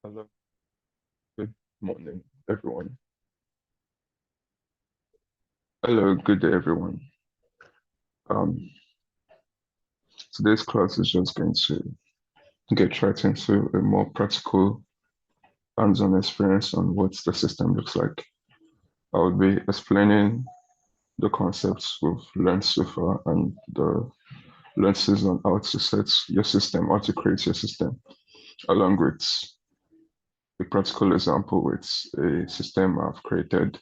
Hello, good morning, everyone. Hello, good day, everyone. Um, Today's class is just going to get right into a more practical, hands-on experience on what the system looks like. I will be explaining the concepts we've learned so far and the lenses on how to set your system, how to create your system, along with a practical example with a system I've created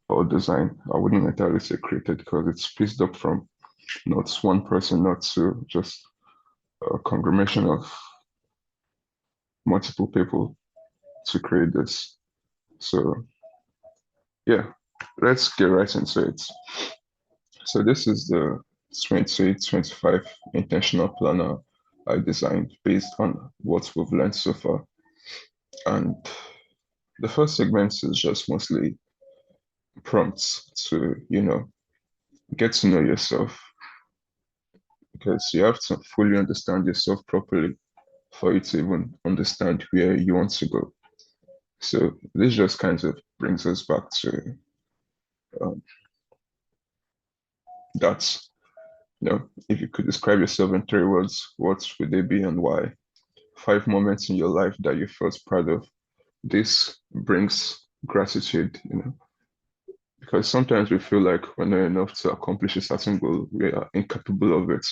or designed. I wouldn't entirely say created because it's split up from not one person, not two, just a conglomeration of multiple people to create this. So yeah, let's get right into it. So this is the 2025 intentional planner I designed based on what we've learned so far. And the first segment is just mostly prompts to, get to know yourself because you have to fully understand yourself properly for you to even understand where you want to go. So this just kind of brings us back to um, that, if you could describe yourself in three words, what would they be and why? Five moments in your life that you felt proud of. This brings gratitude, because sometimes we feel like we're not enough to accomplish a certain goal, we are incapable of it.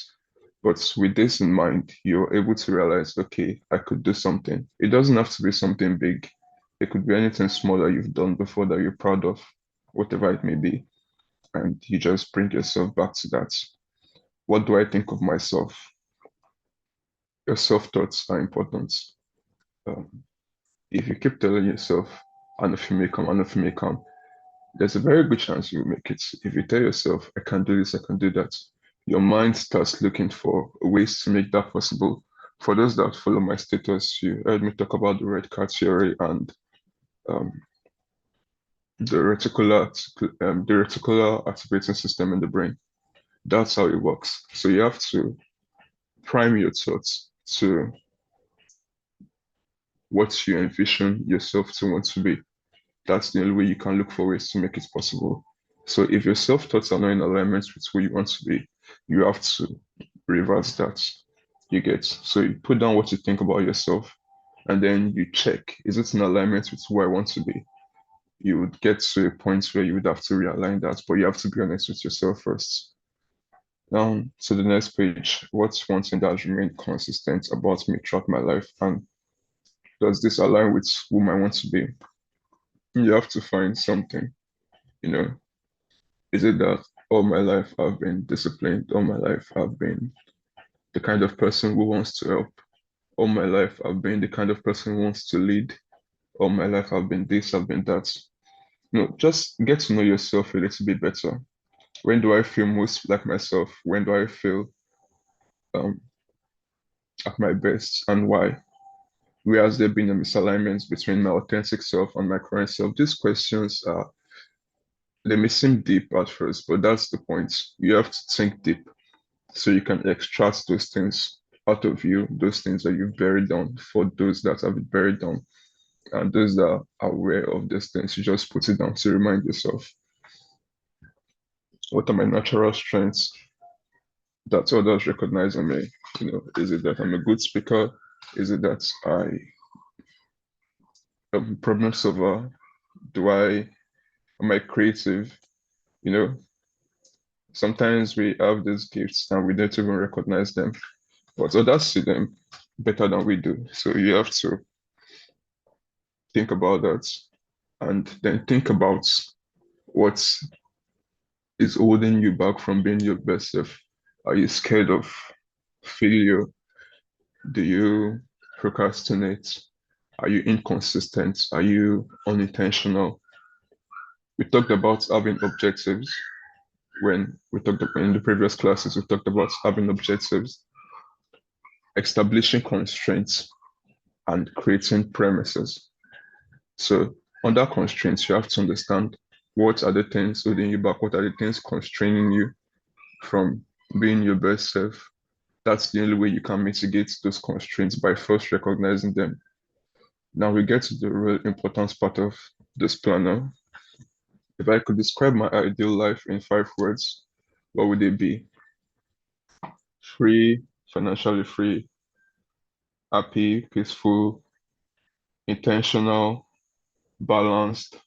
But with this in mind, you're able to realize, okay, I could do something. It doesn't have to be something big. It could be anything small that you've done before that you're proud of, whatever it may be. And you just bring yourself back to that. What do I think of myself? Your self-thoughts are important. Um, if you keep telling yourself, I know if you may come, I know if you may come, there's a very good chance you'll make it. If you tell yourself, I can do this, I can do that, your mind starts looking for ways to make that possible. For those that follow my status, you heard me talk about the red card theory and um, the reticular activating system in the brain. That's how it works. So you have to prime your thoughts to what you envision yourself to want to be. That's the only way you can look for ways to make it possible. So if your self-thoughts are not in alignment with who you want to be, you have to reverse that. You get. So you put down what you think about yourself and then you check, is it in alignment with who I want to be? You would get to a point where you would have to realign that, but you have to be honest with yourself first. Now, to the next page, what's one thing that has remained consistent about me throughout my life? And does this align with whom I want to be? You have to find something, you know. Is it that all my life I've been disciplined? All my life I've been the kind of person who wants to help? All my life I've been the kind of person who wants to lead? All my life I've been this, I've been that. Just get to know yourself a little bit better. When do I feel most like myself? When do I feel um, at my best and why? Where has there been a misalignment between my authentic self and my current self? These questions are, they may seem deep at first, but that's the point. You have to think deep so you can extract those things out of you, those things that you've buried down for those that have it buried down. And those that are aware of these things, you just put it down to remind yourself, what are my natural strengths that others recognize in me? Is it that I'm a good speaker? Is it that am a problem solver? Am I creative? You know, sometimes we have these gifts and we don't even recognize them, but others see them better than we do. So you have to think about that and then think about what is holding you back from being your best self. Are you scared of failure? Do you procrastinate? Are you inconsistent? Are you unintentional? We talked about having objectives when we talked about, in the previous classes, we talked about having objectives, establishing constraints, and creating premises. So under constraints, you have to understand what are the things holding you back, what are the things constraining you from being your best self. That's the only way you can mitigate those constraints by first recognizing them. Now we get to the real important part of this planner. If I could describe my ideal life in 5 words, what would they be? Free, financially free, happy, peaceful, intentional, balanced.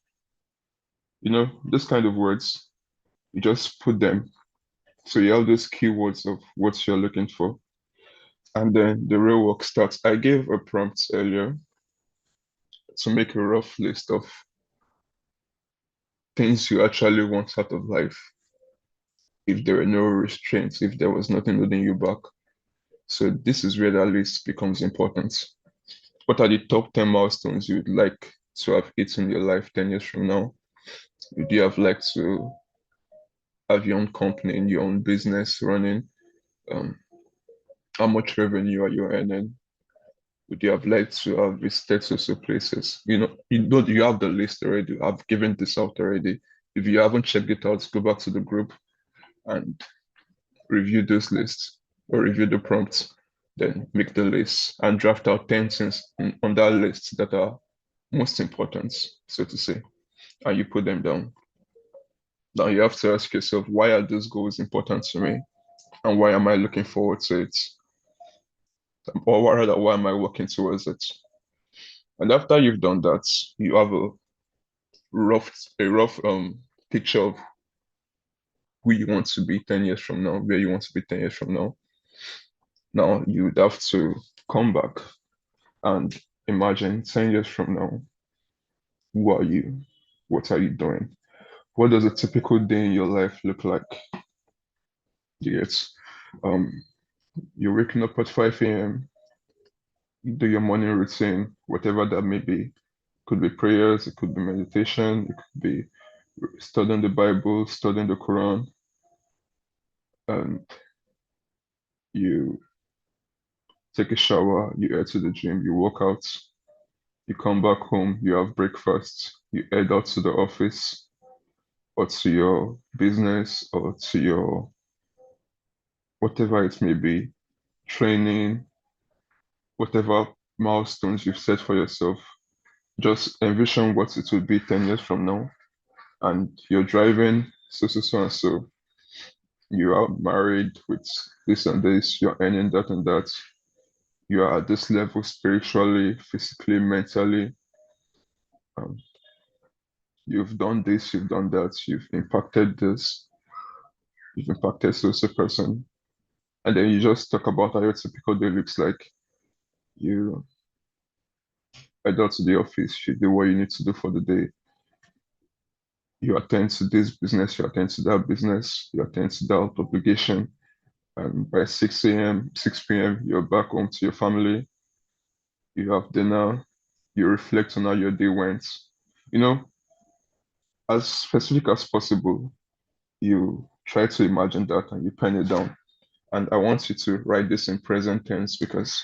This kind of words, you just put them. So you have those keywords of what you're looking for. And then the real work starts. I gave a prompt earlier to make a rough list of things you actually want out of life if there were no restraints, if there was nothing holding you back. So this is where that list becomes important. What are the top 10 milestones you'd like to have hit in your life 10 years from now? Would you have liked to have your own company and your own business running? Um, how much revenue are you earning? Would you have liked to have visited social places? You have the list already. I've given this out already. If you haven't checked it out, go back to the group and review those lists or review the prompts. Then make the list and draft out 10 things on that list that are most important, so to say, and you put them down. Now you have to ask yourself, why are those goals important to me? And why am I looking forward to it? Or rather, why am I working towards it? And after you've done that, you have a rough picture of who you want to be 10 years from now, where you want to be 10 years from now. Now you would have to come back and imagine 10 years from now, who are you? What are you doing? What does a typical day in your life look like? Yes. Um, you're waking up at 5 a.m., you do your morning routine, whatever that may be. Could be prayers, it could be meditation, it could be studying the Bible, studying the Quran, and you take a shower, you head to the gym, you work out, you come back home, you have breakfast, you head out to the office or to your business or to your whatever it may be, training, whatever milestones you've set for yourself. Just envision what it will be 10 years from now. And you're driving so, so, so, and so. You are married with this and this, you're earning that and that. You are at this level spiritually, physically, mentally. Um, you've done this, you've done that, you've impacted this, you've impacted so, so person. And then you just talk about how your typical day looks like. You head out to the office, you do what you need to do for the day. You attend to this business, you attend to that business, you attend to that obligation. And by 6 a.m., 6 p.m., you're back home to your family, you have dinner, you reflect on how your day went. You know, as specific as possible, you try to imagine that and you pen it down. And I want you to write this in present tense because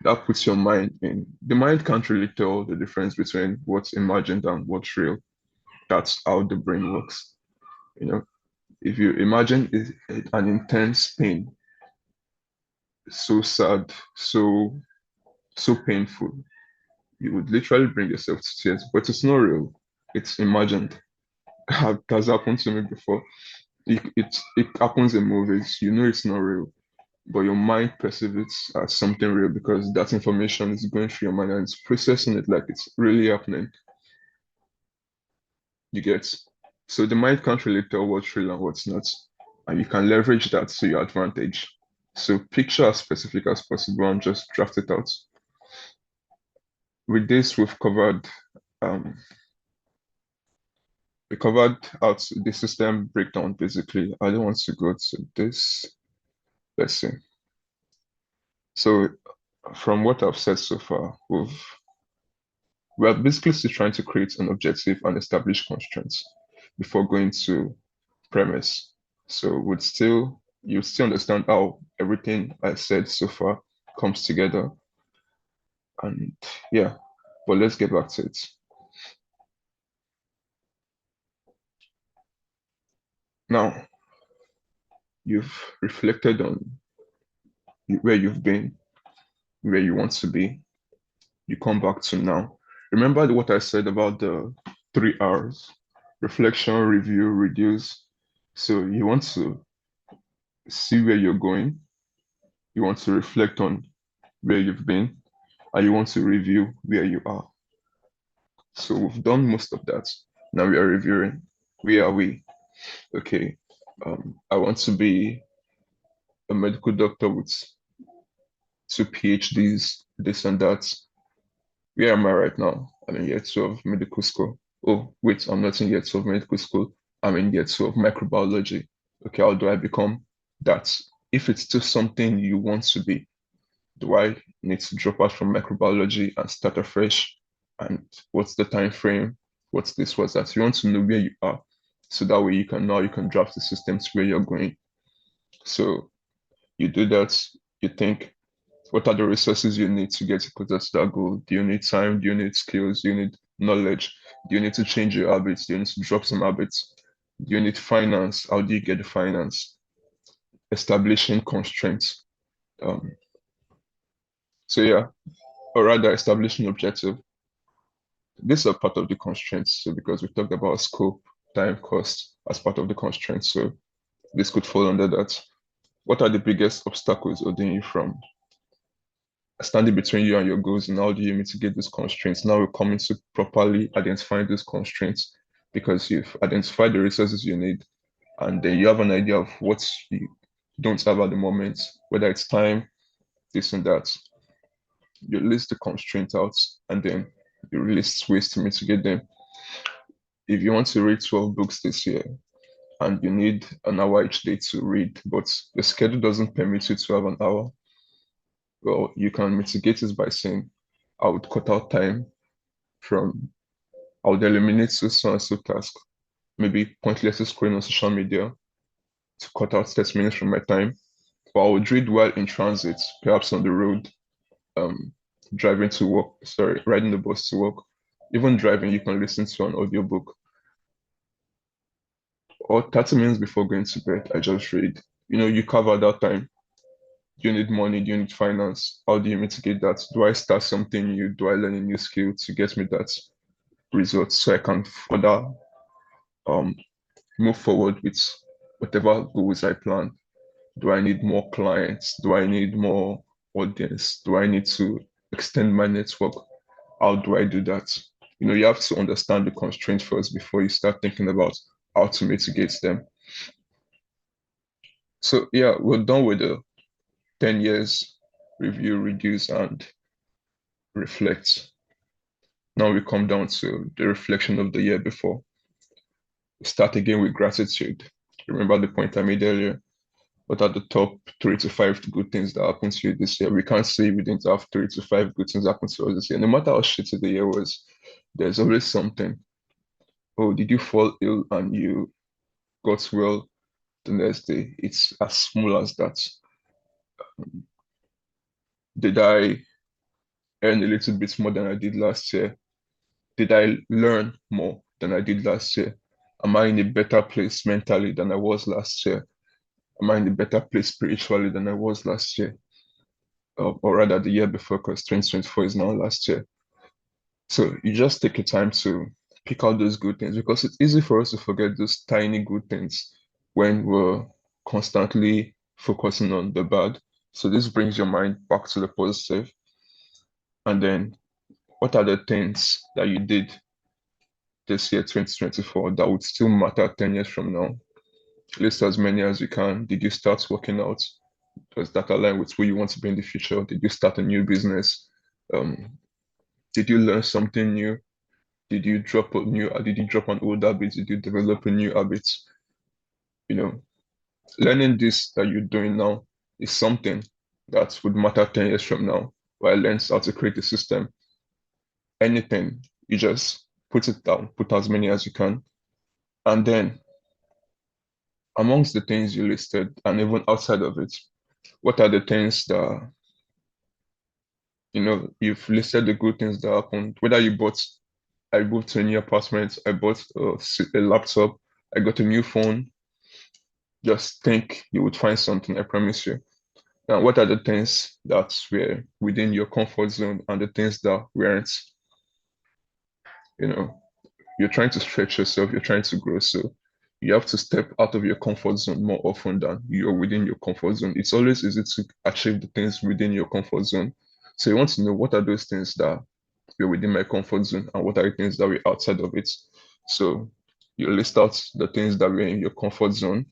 that puts your mind in. The mind can't really tell the difference between what's imagined and what's real. That's how the brain works. You know, if you imagine an intense pain, so sad, so painful, you would literally bring yourself to tears, but it's not real. It's imagined. It has happened to me before. It happens in movies. You know it's not real, but your mind perceives it as something real because that information is going through your mind and it's processing it like it's really happening. You get? So the mind can't really tell what's real and what's not. And you can leverage that to your advantage. So picture as specific as possible and just draft it out. With this, um, we covered out the system breakdown basically. I don't want to go to this. Let's see. So from what I've said so far, we're basically still trying to create an objective and establish constraints before going to premise. So you still understand how everything I said so far comes together. And yeah, but let's get back to it. Now, you've reflected on where you've been, where you want to be. You come back to now. Remember what I said about the 3 R's: reflection, review, reduce. So you want to see where you're going, you want to reflect on where you've been, and you want to review where you are. So we've done most of that. Now we are reviewing. Where are we? Okay. I want to be a medical doctor with 2 PhDs, this and that. Where am I right now? I'm in year 12 medical school. Oh, wait, I'm not in year 12 medical school. I'm in year 12 microbiology. Okay, how do I become that? If it's still something you want to be, do I need to drop out from microbiology and start afresh? And what's the time frame? What's this? What's that? You want to know where you are. So that way you can draft the system to where you're going. So you do that, you think, what are the resources you need to get closer to that goal? Do you need time? Do you need skills? Do you need knowledge? Do you need to change your habits? Do you need to drop some habits? Do you need finance? How do you get the finance? Establishing constraints. Um, so yeah, or rather establishing objective. These are part of the constraints. So because we talked about scope, time, cost as part of the constraints. So this could fall under that. What are the biggest obstacles holding you from standing between you and your goals, and how do you mitigate these constraints? Now we're coming to properly identifying these constraints because you've identified the resources you need, and then you have an idea of what you don't have at the moment, whether it's time, this and that. You list the constraints out, and then you list ways to mitigate them. If you want to read 12 books this year, and you need an hour each day to read, but the schedule doesn't permit you to have an hour, well, you can mitigate it by saying, I would cut out time from I would eliminate so and so tasks, maybe pointless scrolling on social media to cut out 30 minutes from my time. Or I would read while in transit, perhaps on the road, um, driving to work, sorry, riding the bus to work. Even driving, you can listen to an audiobook. Or 30 minutes before going to bed, I just read. You cover that time. Do you need money? Do you need finance? How do you mitigate that? Do I start something new? Do I learn a new skill to get me that result so I can further um, move forward with whatever goals I plan? Do I need more clients? Do I need more audience? Do I need to extend my network? How do I do that? You have to understand the constraints first before you start thinking about how to mitigate them. So yeah, we're done with the 10 years review, reduce, and reflect. Now we come down to the reflection of the year before. We start again with gratitude. Remember the point I made earlier? What are the top 3 to 5 good things that happened to you this year? We can't say we didn't have 3 to 5 good things happen to us this year. No matter how shitty the year was, there's always something. Oh, did you fall ill and you got well the next day? It's as small as that. Did I earn a little bit more than I did last year? Did I learn more than I did last year? Am I in a better place mentally than I was last year? Am I in a better place spiritually than I was last year? Or rather the year before, because 2024 is now last year. So you just take your time to pick out those good things because it's easy for us to forget those tiny good things when we're constantly focusing on the bad. So this brings your mind back to the positive. And then what are the things that you did this year, 2024, that would still matter 10 years from now? List as many as you can. Did you start working out? Does that align with who you want to be in the future? Did you start a new business? Um, did you learn something new? Did you drop an old habit? Did you develop a new habit? You know, learning this that you're doing now is something that would matter 10 years from now. Where I learned how to create a system. Anything, you just put it down, put as many as you can. And then amongst the things you listed, and even outside of it, what are the things that, you've listed the good things that happened, whether I moved to a new apartment, I bought a laptop, I got a new phone. Just think you would find something, I promise you. Now, what are the things that were within your comfort zone and the things that weren't? You know, you're trying to stretch yourself, you're trying to grow. So you have to step out of your comfort zone more often than you're within your comfort zone. It's always easy to achieve the things within your comfort zone. So you want to know what are those things that you're within my comfort zone and what are the things that we're outside of it. So you list out the things that were in your comfort zone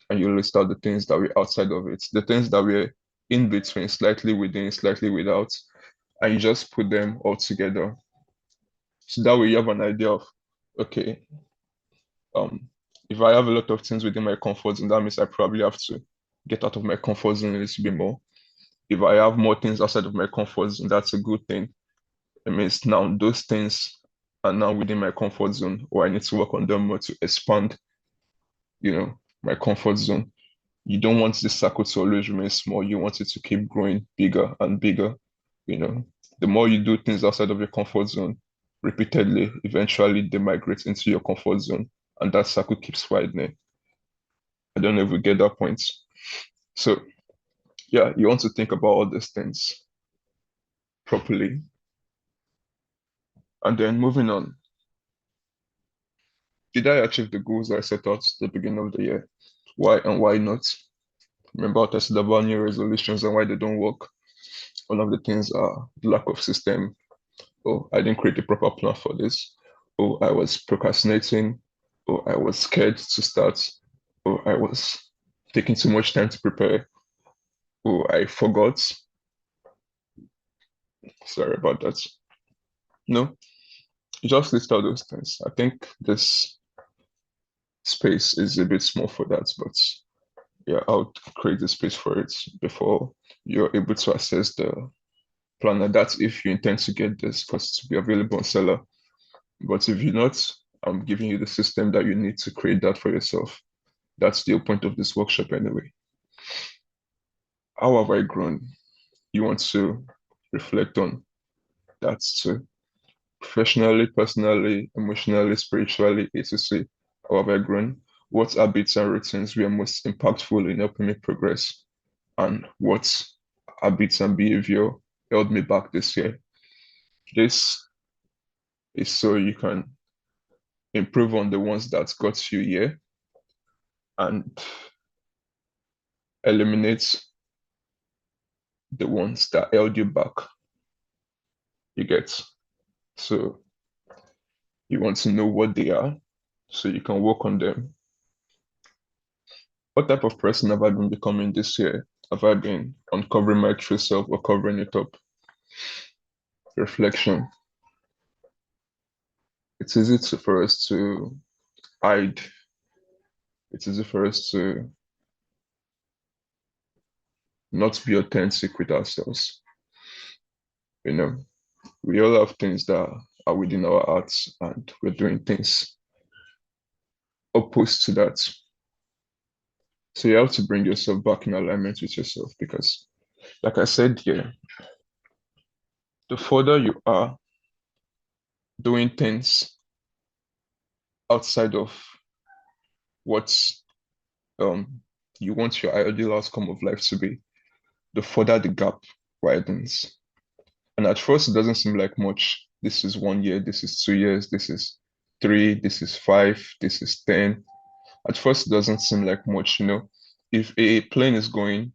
and you list out the things that were outside of it. The things that were in between, slightly within, slightly without, and you just put them all together. So that way you have an idea of, okay, um, if I have a lot of things within my comfort zone, that means I probably have to get out of my comfort zone a little bit more. If I have more things outside of my comfort zone, that's a good thing. It means now those things are now within my comfort zone, or I need to work on them more to expand, my comfort zone. You don't want this circle to always remain small. You want it to keep growing bigger and bigger. You know, the more you do things outside of your comfort zone repeatedly, eventually they migrate into your comfort zone, and that circle keeps widening. I don't know if we get that point. So, yeah, you want to think about all these things properly. And then moving on, did I achieve the goals I set out at the beginning of the year? Why and why not? Remember what I said about new resolutions and why they don't work? One of the things are lack of system. Oh, I didn't create a proper plan for this. Oh, I was procrastinating. Oh, I was scared to start. Oh, I was taking too much time to prepare. Oh, I forgot. Sorry about that. No, just list out those things. I think this space is a bit small for that, but yeah, I'll create the space for it before you're able to access the planner. That's if you intend to get this because to be available on Seller. But if you're not, I'm giving you the system that you need to create that for yourself. That's the whole point of this workshop anyway. How have I grown? You want to reflect on that too. Professionally, personally, emotionally, spiritually, etc. How have I grown? What habits and routines were most impactful in helping me progress? And what habits and behavior held me back this year? This is so you can improve on the ones that got you here and eliminate the ones that held you back. You get. So you want to know what they are so you can work on them. What type of person have I been becoming this year? Have I been uncovering my true self or covering it up? Reflection. It's easy for us to hide. It's easy for us to not be authentic with ourselves. You know, we all have things that are within our hearts and we're doing things opposed to that. So you have to bring yourself back in alignment with yourself because, like I said here, the further you are doing things outside of what um you want your ideal outcome of life to be, the further the gap widens. And at first, it doesn't seem like much. This is 1 year, this is 2 years, this is three, this is five, this is 10. At first, it doesn't seem like much, you know. If a plane is going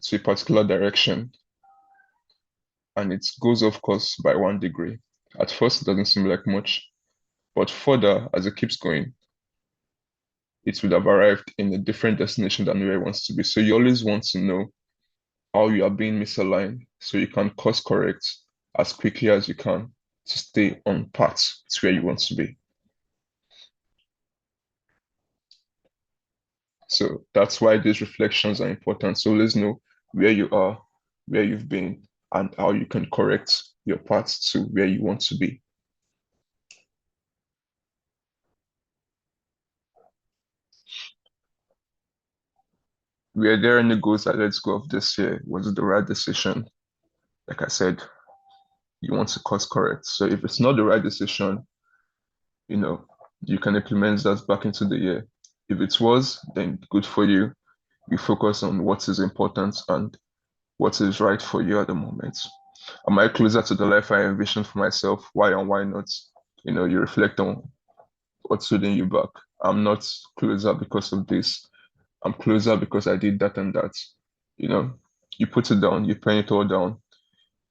to a particular direction and it goes off course by 1 degree, at first, it doesn't seem like much. But further, as it keeps going, it would have arrived in a different destination than where it wants to be. So you always want to know how you are being misaligned so you can course correct as quickly as you can to stay on path to where you want to be. So that's why these reflections are important. So let's know where you are, where you've been, and how you can correct your path to where you want to be. Were there any goals that let's go of this year? Was it the right decision? Like I said, you want to course correct. So if it's not the right decision, you know, you can implement that back into the year. If it was, then good for you. You focus on what is important and what is right for you at the moment. Am I closer to the life I envisioned for myself? Why and why not? You reflect on what's holding you back. I'm not closer because of this. I'm closer because I did that and that. You know, you put it down, you pen it all down.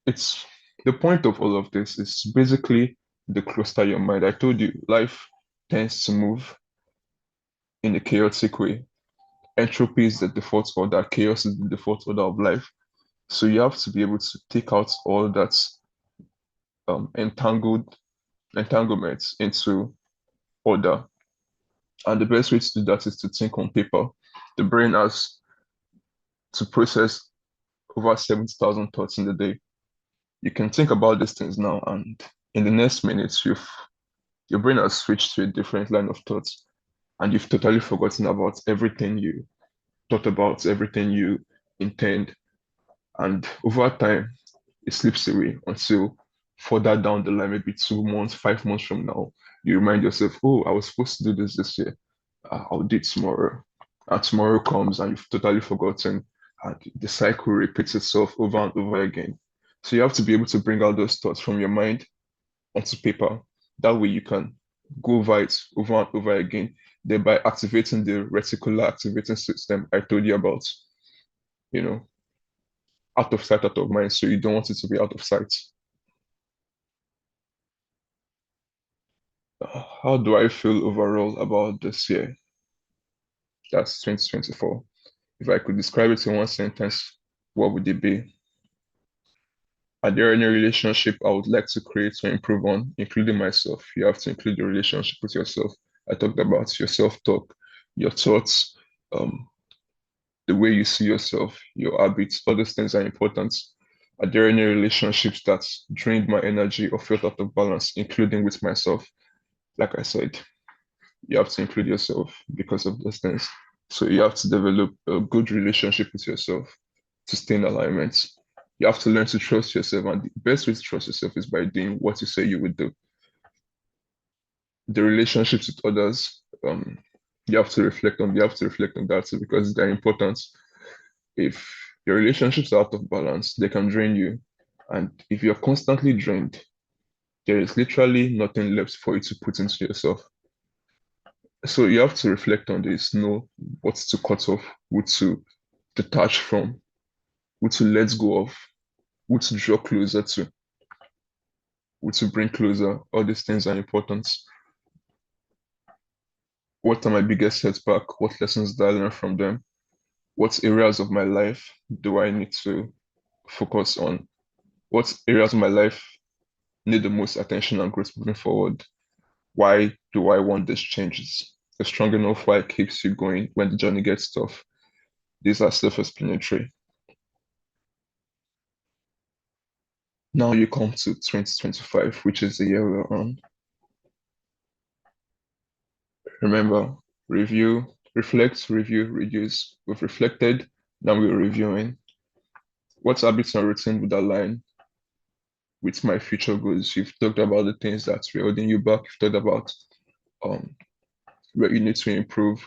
It's the point of all of this is basically the cluster your mind. I told you, life tends to move in a chaotic way. Entropy is the default order, chaos is the default order of life. So you have to be able to take out all that entanglements into order. And the best way to do that is to think on paper. The brain has to process over 70,000 thoughts in the day. You can think about these things now, and in the next minutes, your brain has switched to a different line of thoughts, and you've totally forgotten about everything you thought about, everything you intend. And over time, it slips away until further down the line, maybe 2 months, 5 months from now, you remind yourself, oh, I was supposed to do this year. I'll do it tomorrow. And tomorrow comes and you've totally forgotten. And the cycle repeats itself over and over again. So you have to be able to bring out those thoughts from your mind onto paper. That way you can go over it over and over again, thereby activating the reticular activating system I told you about, you know, out of sight, out of mind. So you don't want it to be out of sight. How do I feel overall about this year? That's 2024. If I could describe it in one sentence, what would it be? Are there any relationship I would like to create or improve on, including myself? You have to include your relationship with yourself. I talked about your self-talk, your thoughts, um, the way you see yourself, your habits, all those things are important. Are there any relationships that drained my energy or felt out of balance, including with myself? Like I said, you have to include yourself because of those things. So you have to develop a good relationship with yourself to stay in alignment. You have to learn to trust yourself, and the best way to trust yourself is by doing what you say you would do. The relationships with others, you have to reflect on that too, because they're important. If your relationships are out of balance, they can drain you. And if you're constantly drained, there is literally nothing left for you to put into yourself. So you have to reflect on this, know what to cut off, what to detach from, what to let go of, what to draw closer to, what to bring closer. All these things are important. What are my biggest setback? What lessons did I learn from them? What areas of my life do I need to focus on? What areas of my life need the most attention and growth moving forward? Why do I want these changes? A strong enough why keeps you going when the journey gets tough. These are self-explanatory. Now you come to 2025, which is the year we're on. Remember, review, reflect, review, reduce. We've reflected, now we're reviewing. What habits and routine would align with my future goals? You've talked about the things that were holding you back. You've talked about um, where you need to improve,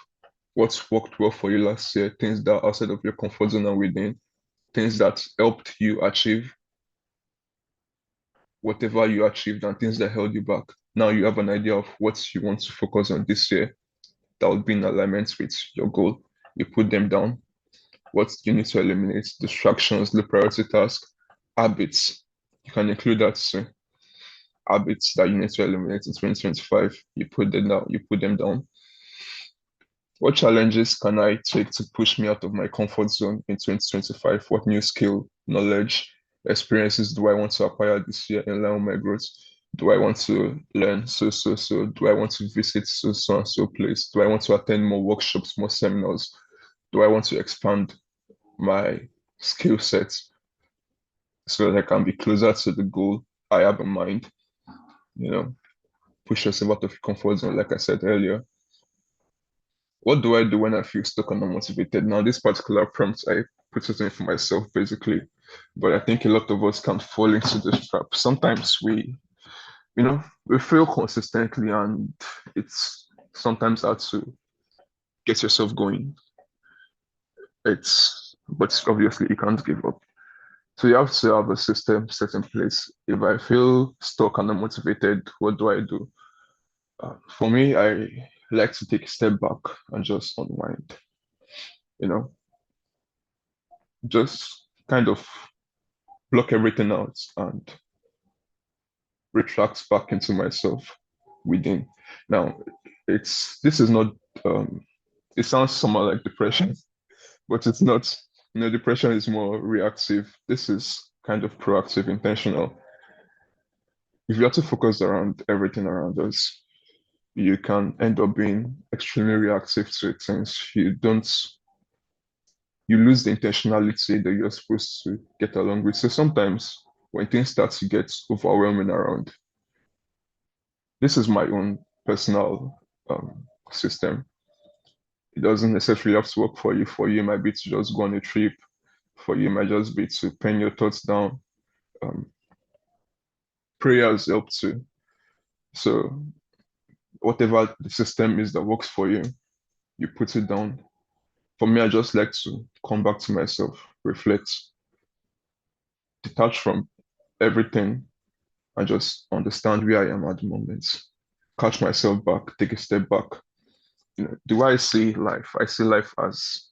what's worked well for you last year, things that are outside of your comfort zone and within, things that helped you achieve whatever you achieved, and things that held you back. Now you have an idea of what you want to focus on this year that would be in alignment with your goal. You put them down. What you need to eliminate, distractions, the priority task, habits. You can include that too. Habits that you need to eliminate in 2025. You put them down. What challenges can I take to push me out of my comfort zone in 2025? What new skill, knowledge, experiences do I want to acquire this year in line with my growth? Do I want to learn so? Do I want to visit so and so place? Do I want to attend more workshops, more seminars? Do I want to expand my skill sets so that I can be closer to the goal I have in mind? You know, push yourself out of your comfort zone, like I said earlier. What do I do when I feel stuck and unmotivated? Now, this particular prompt, I put it in for myself basically, but I think a lot of us can fall into this trap. Sometimes we fail consistently, and it's sometimes hard to get yourself going. But obviously you can't give up. So you have to have a system set in place. If I feel stuck and unmotivated, what do I do? For me, I like to take a step back and just unwind, you know, just kind of block everything out and retract back into myself within. Now, this is not it sounds somewhat like depression, but it's not. Depression is more reactive. This is kind of proactive, intentional. If you have to focus around everything around us, you can end up being extremely reactive to things. You lose the intentionality that you're supposed to get along with. So sometimes when things start to get overwhelming around, this is my own personal system. It doesn't necessarily have to work for you. For you, it might be to just go on a trip. For you, it might just be to pen your thoughts down. Um, Prayers help too. So whatever the system is that works for you, you put it down. For me, I just like to come back to myself, reflect, detach from everything, and just understand where I am at the moment. Catch myself back, take a step back. The way I see life, I see life as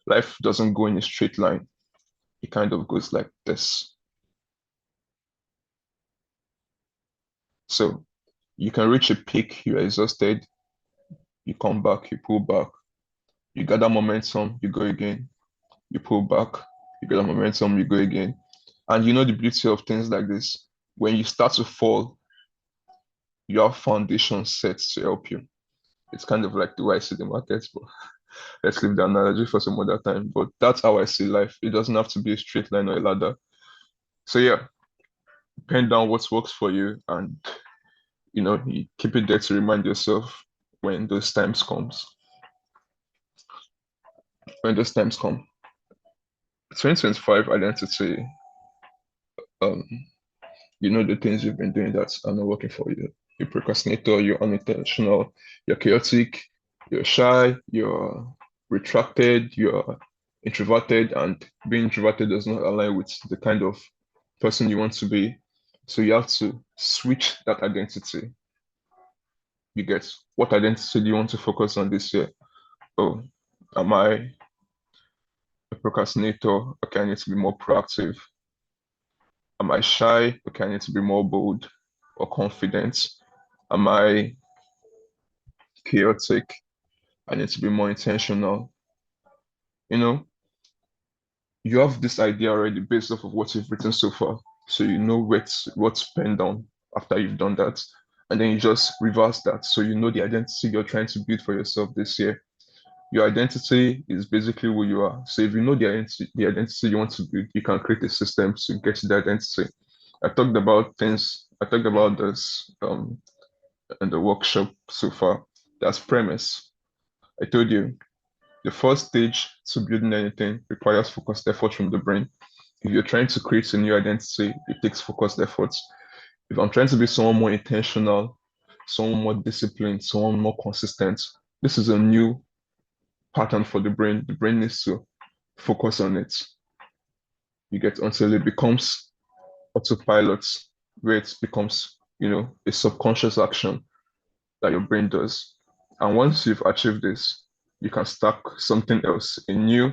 life doesn't go in a straight line. It kind of goes like this. So you can reach a peak, you're exhausted, you come back, you pull back, you gather momentum, you go again, you pull back, you gather momentum, you go again. And the beauty of things like this, when you start to fall, you have foundation sets to help you. It's kind of like the way I see the markets, but let's leave the analogy for some other time. But that's how I see life. It doesn't have to be a straight line or a ladder. So yeah, pen down what works for you and you keep it there to remind yourself when those times comes. When those times come. 2025 identity, um, the things you've been doing that are not working for you. You're procrastinator, you're unintentional, you're chaotic, you're shy, you're retracted, you're introverted, and being introverted does not align with the kind of person you want to be. So you have to switch that identity. You get what identity do you want to focus on this year? Oh, am I a procrastinator? Okay, I need to be more proactive. Am I shy? Okay, I need to be more bold or confident. Am I chaotic? I need to be more intentional. You know, you have this idea already based off of what you've written so far. So you know what's penned down after you've done that. And then you just reverse that. So you know the identity you're trying to build for yourself this year. Your identity is basically who you are. So if you know the identity you want to build, you can create a system to get to the identity. I talked about this in the workshop so far. That's premise. I told you the first stage to building anything requires focused effort from the brain. If you're trying to create a new identity, it takes focused efforts. If I'm trying to be someone more intentional, someone more disciplined, someone more consistent, this is a new pattern for the brain. The brain needs to focus on it. You get until it becomes autopilot, where it becomes, a subconscious action that your brain does. And once you've achieved this, you can start something else, a new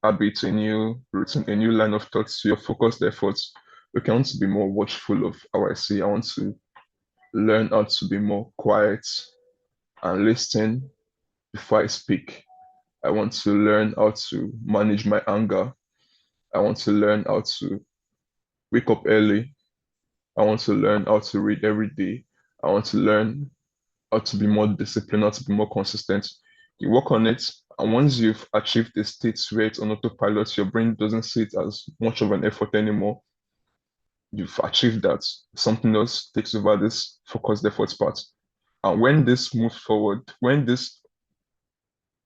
habit, a new routine, a new line of thoughts to your focused efforts. Okay, I want to be more watchful of how I see. I want to learn how to be more quiet and listen before I speak. I want to learn how to manage my anger. I want to learn how to wake up early. I want to learn how to read every day. I want to learn how to be more disciplined, how to be more consistent. You work on it, and once you've achieved the state where it's on autopilot, your brain doesn't see it as much of an effort anymore. You've achieved that. Something else takes over this focused effort part. And when this moves forward, when this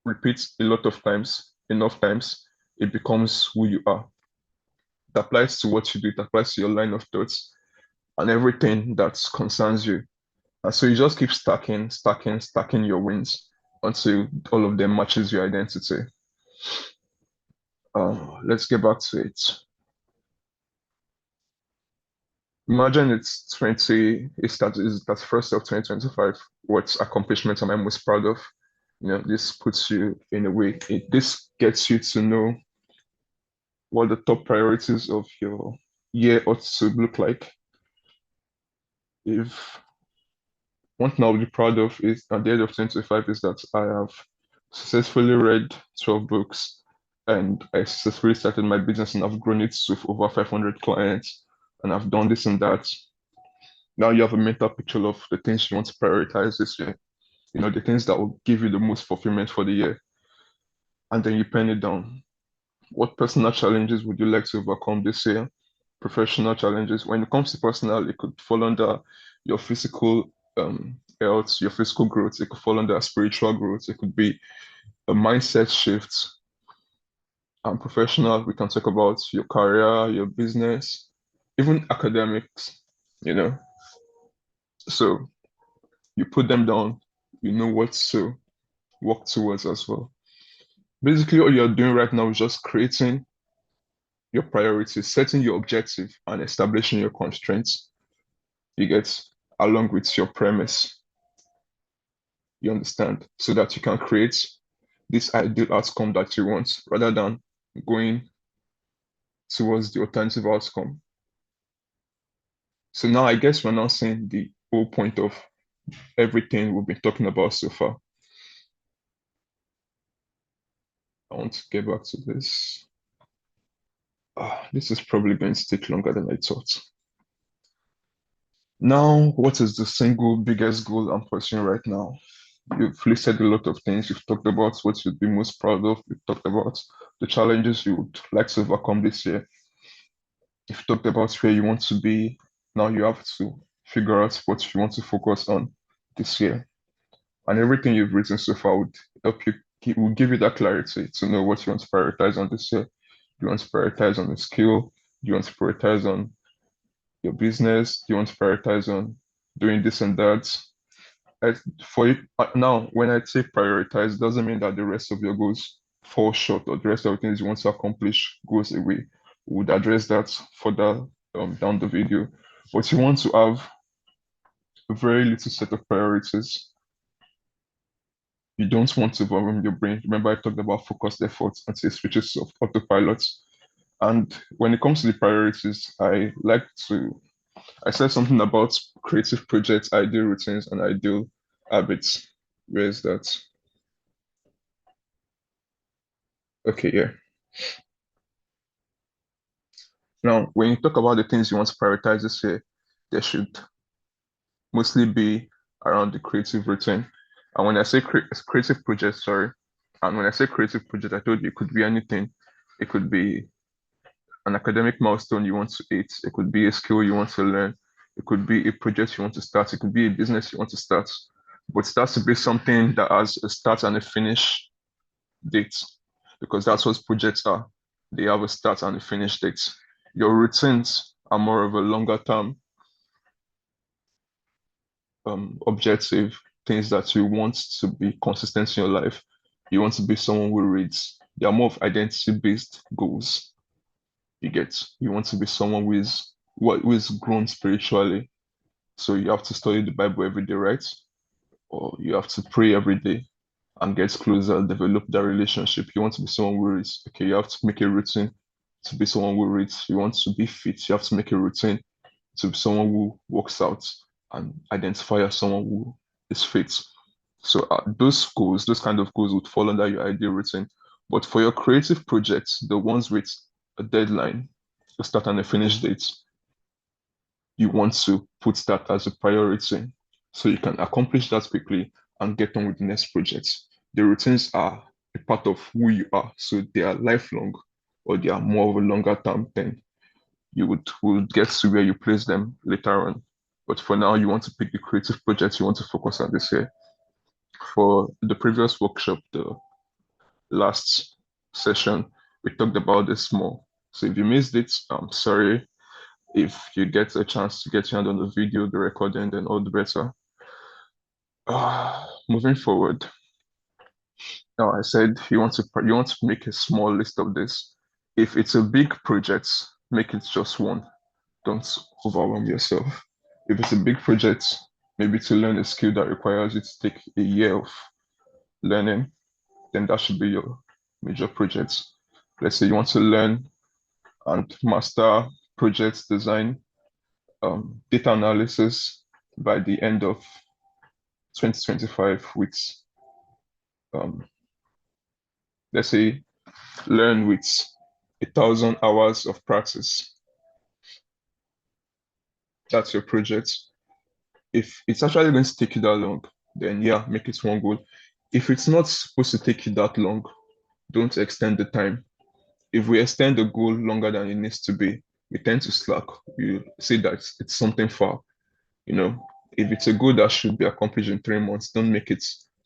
repeats a lot of times, enough times, it becomes who you are. It applies to what you do, it applies to your line of thoughts and everything that concerns you. And so you just keep stacking, stacking, stacking your wins until all of them matches your identity. Let's get back to it. Imagine that's first of 2025. What accomplishments am I most proud of? This puts you in a way. This gets you to know what the top priorities of your year ought to look like. If one thing I'll be proud of is at the end of 2025 is that I have successfully read 12 books and I successfully started my business and I've grown it to over 500 clients and I've done this and that. Now you have a mental picture of the things you want to prioritize this year, the things that will give you the most fulfillment for the year, and then you pen it down. What personal challenges would you like to overcome this year? Professional challenges. When it comes to personal, it could fall under your physical health, your physical growth. It could fall under spiritual growth. It could be a mindset shift. And professional, we can talk about your career, your business, even academics, you know. So you put them down, you know what to work towards as well. Basically, all you're doing right now is just creating your priorities, setting your objective, and establishing your constraints. You get along with your premise, you understand, so that you can create this ideal outcome that you want rather than going towards the alternative outcome. So now I guess we're now seeing the whole point of everything we've been talking about so far. I want to get back to this. This is probably going to take longer than I thought. Now, what is the single biggest goal I'm pursuing right now? You've listed a lot of things. You've talked about what you'd be most proud of. You've talked about the challenges you would like to overcome this year. You've talked about where you want to be. Now you have to figure out what you want to focus on this year. And everything you've written so far would help you, will give you that clarity to know what you want to prioritize on this year. Do you want to prioritize on the skill? Do you want to prioritize on your business? Do you want to prioritize on doing this and that? I, for it now, when I say prioritize, doesn't mean that the rest of your goals fall short or the rest of the things you want to accomplish goes away. We would address that further down the video. But you want to have a very little set of priorities. You don't want to overwhelm your brain. Remember, I talked about focused efforts until it switches off autopilot. And when it comes to the priorities, I said something about creative projects, ideal routines, and ideal habits. Where is that? Okay, yeah. Now, when you talk about the things you want to prioritize this year, there should mostly be around the creative routine. And when I say creative project, sorry, and when I say creative project, I told you it could be anything. It could be an academic milestone you want to hit. It could be a skill you want to learn. It could be a project you want to start. It could be a business you want to start. But it has to be something that has a start and a finish date, because that's what projects are. They have a start and a finish date. Your routines are more of a longer term objective, things that you want to be consistent in your life. You want to be someone who reads. They are more of identity-based goals. You want to be someone who is grown spiritually. So you have to study the Bible every day, right? Or you have to pray every day and get closer, develop that relationship. You want to be someone who reads. Okay, you have to make a routine to be someone who reads. You want to be fit, you have to make a routine to be someone who works out and identify as someone who is fit. So those goals, those kind of goals would fall under your ideal routine. But for your creative projects, the ones with a deadline, a start and a finish date, you want to put that as a priority so you can accomplish that quickly and get on with the next project. The routines are a part of who you are, so they are lifelong or they are more of a longer term thing. You would get to where you place them later on. But for now, you want to pick the creative projects you want to focus on this year. For the previous workshop, the last session, we talked about this more. So if you missed it, I'm sorry. If you get a chance to get your hand on the video, the recording, then all the better. Moving forward. Now I said you want to make a small list of this. If it's a big project, make it just one. Don't overwhelm yourself. If it's a big project, maybe to learn a skill that requires you to take a year of learning, then that should be your major project. Let's say you want to learn and master project design, data analysis by the end of 2025 with, um, let's say, learn with 1,000 hours of practice. That's your project. If it's actually going to take you that long, then yeah, make it one goal. If it's not supposed to take you that long, don't extend the time. If we extend the goal longer than it needs to be, we tend to slack. We say that it's something far. You know, if it's a goal that should be accomplished in 3 months, don't make it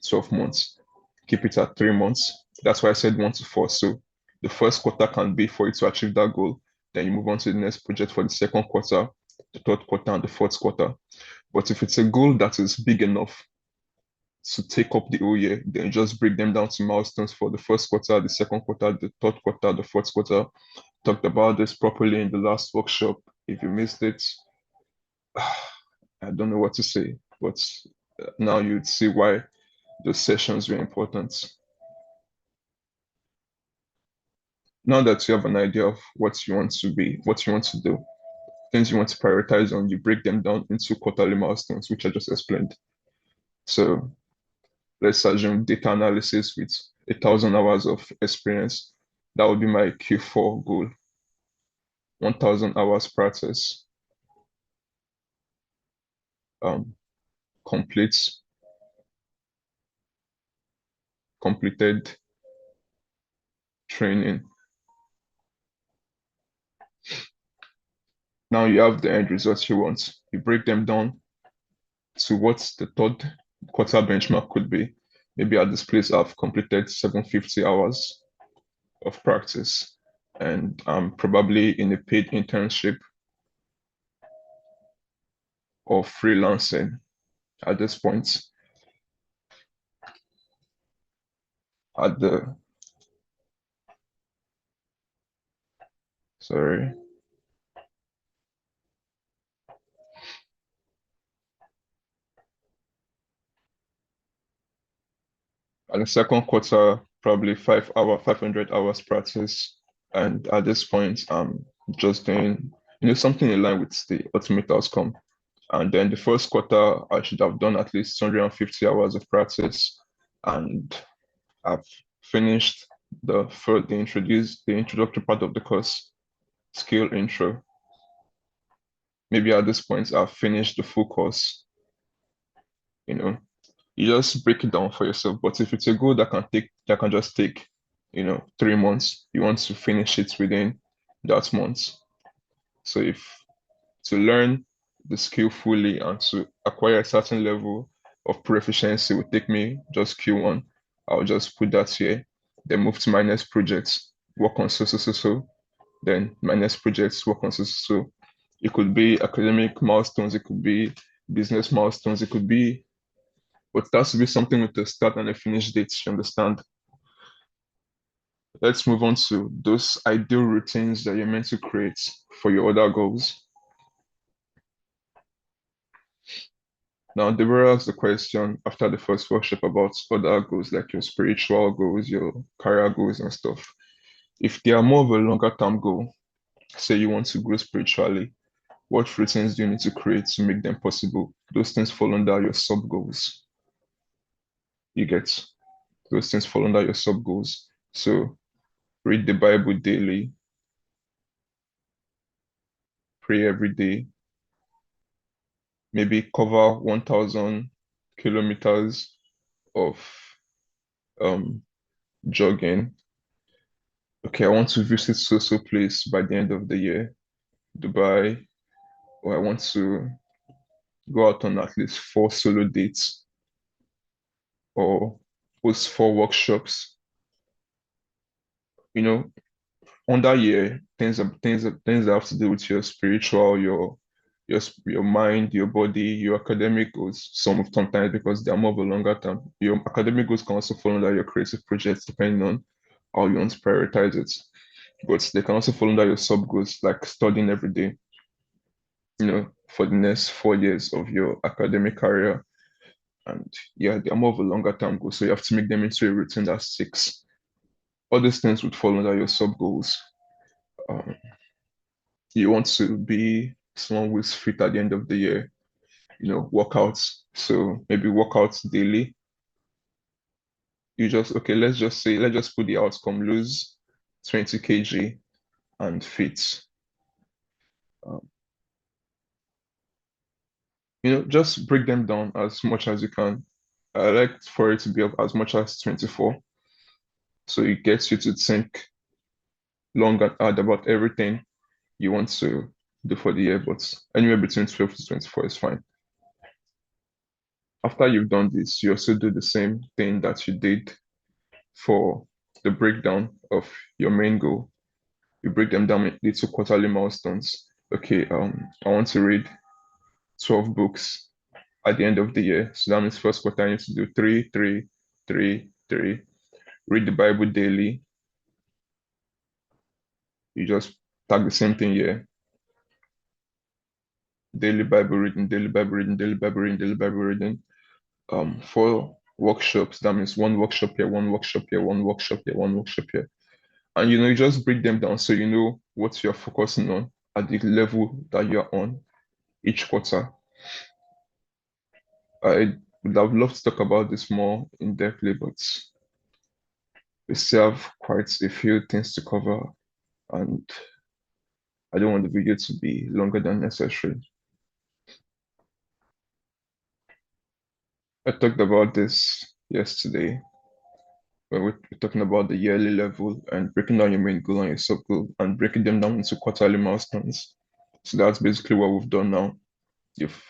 12 months. Keep it at 3 months. That's why I said 1 to 4. So the first quarter can be for you to achieve that goal. Then you move on to the next project for the second quarter, the third quarter, and the fourth quarter. But if it's a goal that is big enough to take up the whole year, then just break them down to milestones for the first quarter, the second quarter, the third quarter, the fourth quarter. Talked about this properly in the last workshop. If you missed it, I don't know what to say, but now you'd see why those sessions were important. Now that you have an idea of what you want to be, what you want to do, things you want to prioritize on, you break them down into quarterly milestones, which I just explained. So let's assume data analysis with 1,000 hours of experience. That would be my Q4 goal, 1,000 hours practice, um, complete, completed training. Now you have the end results you want. You break them down to what the third quarter benchmark could be. Maybe at this place, I've completed 750 hours of practice, and I'm probably in a paid internship or freelancing at this point. At the, sorry, at the second quarter, probably 500 hours practice. And at this point, I'm just doing, something in line with the ultimate outcome. And then the first quarter, I should have done at least 250 hours of practice. And I've finished the introductory part of the course, skill intro. Maybe at this point, I've finished the full course. You know, you just break it down for yourself. But if it's a goal that can just take, 3 months, you want to finish it within that month. So if to learn the skill fully and to acquire a certain level of proficiency would take me just Q1, I'll just put that here. Then move to my next project, work on so. Then my next project, work on so. It could be academic milestones, it could be business milestones, it could be, but it has to be something with a start and a finish date, you understand? Let's move on to those ideal routines that you're meant to create for your other goals. Now, Deborah asked the question after the first workshop about other goals, like your spiritual goals, your career goals, and stuff. If they are more of a longer term goal, say you want to grow spiritually, what routines do you need to create to make them possible? Those things fall under your sub goals. You get those things fall under your sub goals. So read the Bible daily, pray every day, maybe cover 1,000 kilometers of um, jogging. Okay, I want to visit so place by the end of the year, Dubai, or I want to go out on at least 4 solo dates or host 4 workshops. You know, on that year, things that have to do with your spiritual, your mind, your body, your academic goals. Sometimes because they are more of a longer term. Your academic goals can also fall under your creative projects, depending on how you want to prioritize it. But they can also fall under your sub goals, like studying every day. for the next 4 years of your academic career. And yeah, they're more of a longer term goal. So you have to make them into a routine that sticks. All these things would fall under your sub goals. Um, you want to be someone who's fit at the end of the year, workouts. So maybe workouts daily. Okay, let's just put the outcome: lose 20 kg and fit. Um, just break them down as much as you can. I like for it to be up as much as 24. So it gets you to think long and hard about everything you want to do for the year, but anywhere between 12 to 24 is fine. After you've done this, you also do the same thing that you did for the breakdown of your main goal. You break them down into quarterly milestones. Okay, I want to read 12 books at the end of the year. So that means first quarter I need to do three, three, three, three. Read the Bible daily. You just tag the same thing here. Daily Bible reading, daily Bible reading, daily Bible reading, daily Bible reading. 4 workshops. That means one workshop here, one workshop here, one workshop here, one workshop here. And you just break them down so you know what you're focusing on at the level that you're on each quarter. I would have loved to talk about this more in depthly, but we still have quite a few things to cover, and I don't want the video to be longer than necessary. I talked about this yesterday when we're talking about the yearly level and breaking down your main goal and your sub goal and breaking them down into quarterly milestones. So that's basically what we've done now. You've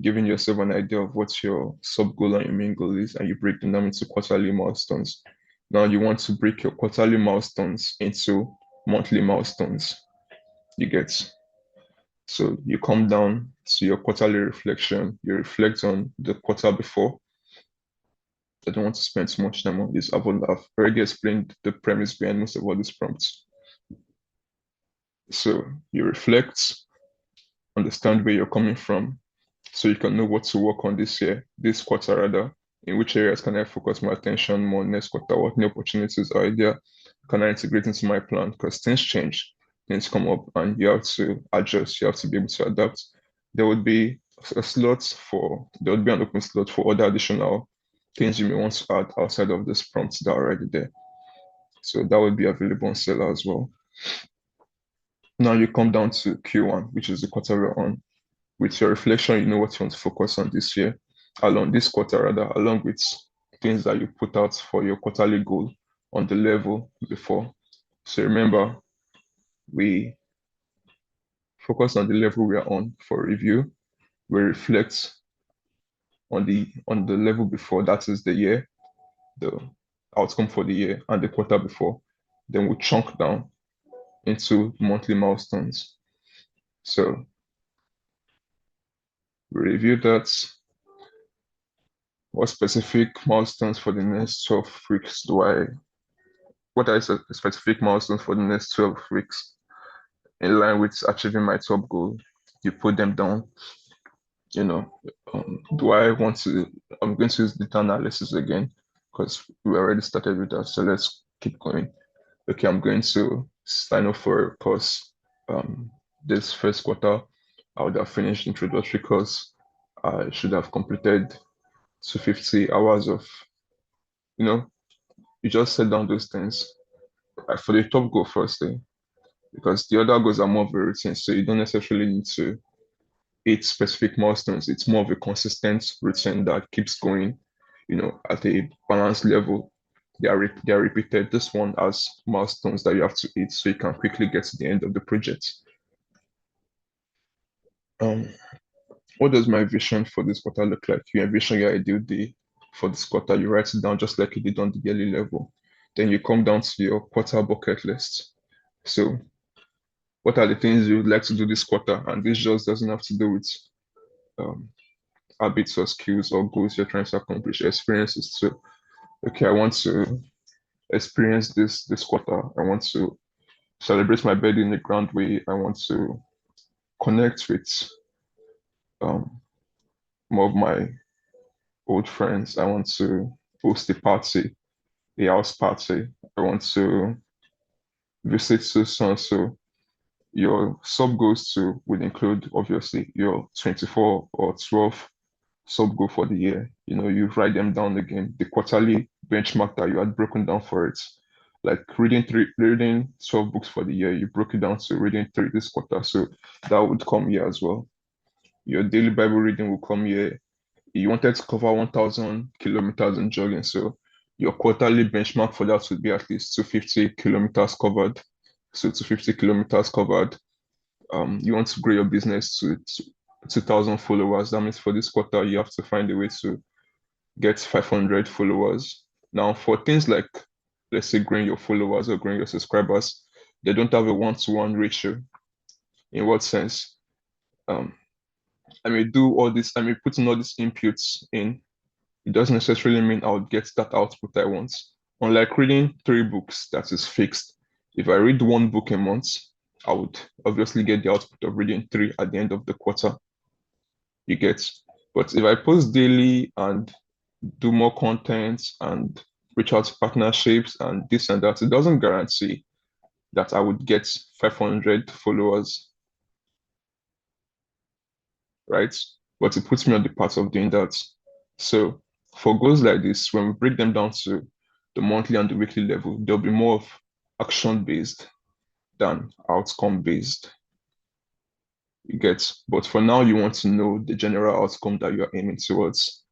given yourself an idea of what your sub goal and your main goal is, and you break them down into quarterly milestones. Now you want to break your quarterly milestones into monthly milestones. You get. So you come down to your quarterly reflection, you reflect on the quarter before. I don't want to spend too much time on this. I've already explained the premise behind most of all these prompts. So you reflect, understand where you're coming from, so you can know what to work on this quarter rather. In which areas can I focus my attention more next quarter? What new opportunities are there? Can I integrate into my plan? Because things change, things come up, and you have to adjust. You have to be able to adapt. There would be there would be an open slot for other additional things you may want to add outside of this prompts that are already there. So that would be available on Seller as well. Now you come down to Q1, which is the quarter we're on. With your reflection, you know what you want to focus on this year, along this quarter rather, along with things that you put out for your quarterly goal on the level before. So remember, we focus on the level we are on for review. We reflect on the level before, that is the year, the outcome for the year, and the quarter before. Then we chunk down into monthly milestones. So we review that. What specific milestones for the next 12 weeks what are the specific milestones for the next 12 weeks in line with achieving my top goal? You put them down, you know. Do I want to, I'm going to use data analysis again because we already started with that. So let's keep going. Okay, I'm going to sign up for a course. This first quarter, I would have finished introductory course. I should have completed 250 hours of, you know, you just set down those things. For the top goal first, because the other goals are more of a routine, so you don't necessarily need to hit specific milestones. It's more of a consistent routine that keeps going, at a balanced level. They are repeated. This one has milestones that you have to hit so you can quickly get to the end of the project. Um, what does my vision for this quarter look like? You envision your ideal day for this quarter. You write it down just like you did on the yearly level. Then you come down to your quarter bucket list. So what are the things you would like to do this quarter? And this just doesn't have to do with um, habits or skills or goals you're trying to accomplish, experiences too. Okay, I want to experience this quarter. I want to celebrate my birthday in a grand way. I want to connect with um, more of my old friends. I want to host a house party. I want to visit so and so. Your sub goals to would include obviously your 24 or 12 sub goal for the year. You write them down again, the quarterly benchmark that you had broken down for it. Like reading 12 books for the year, you broke it down to reading three this quarter. So that would come here as well. Your daily Bible reading will come here. You wanted to cover 1,000 kilometers in jogging. So your quarterly benchmark for that would be at least 250 kilometers covered. So 250 kilometers covered. You want to grow your business to 2,000 followers. That means for this quarter, you have to find a way to get 500 followers. Now, for things like, let's say, growing your followers or growing your subscribers, they don't have a one-to-one ratio. In what sense? Um, I may do all this, I may put in all these inputs in. It doesn't necessarily mean I would get that output I want. Unlike reading three books, that is fixed. If I read one book a month, I would obviously get the output of reading three at the end of the quarter. You get. But if I post daily and do more content and reach out to partnerships and this and that, it doesn't guarantee that I would get 500 followers, right? But it puts me on the path of doing that. So for goals like this, when we break them down to the monthly and the weekly level, there'll be more of action based than outcome based. You get, but for now, you want to know the general outcome that you're aiming towards.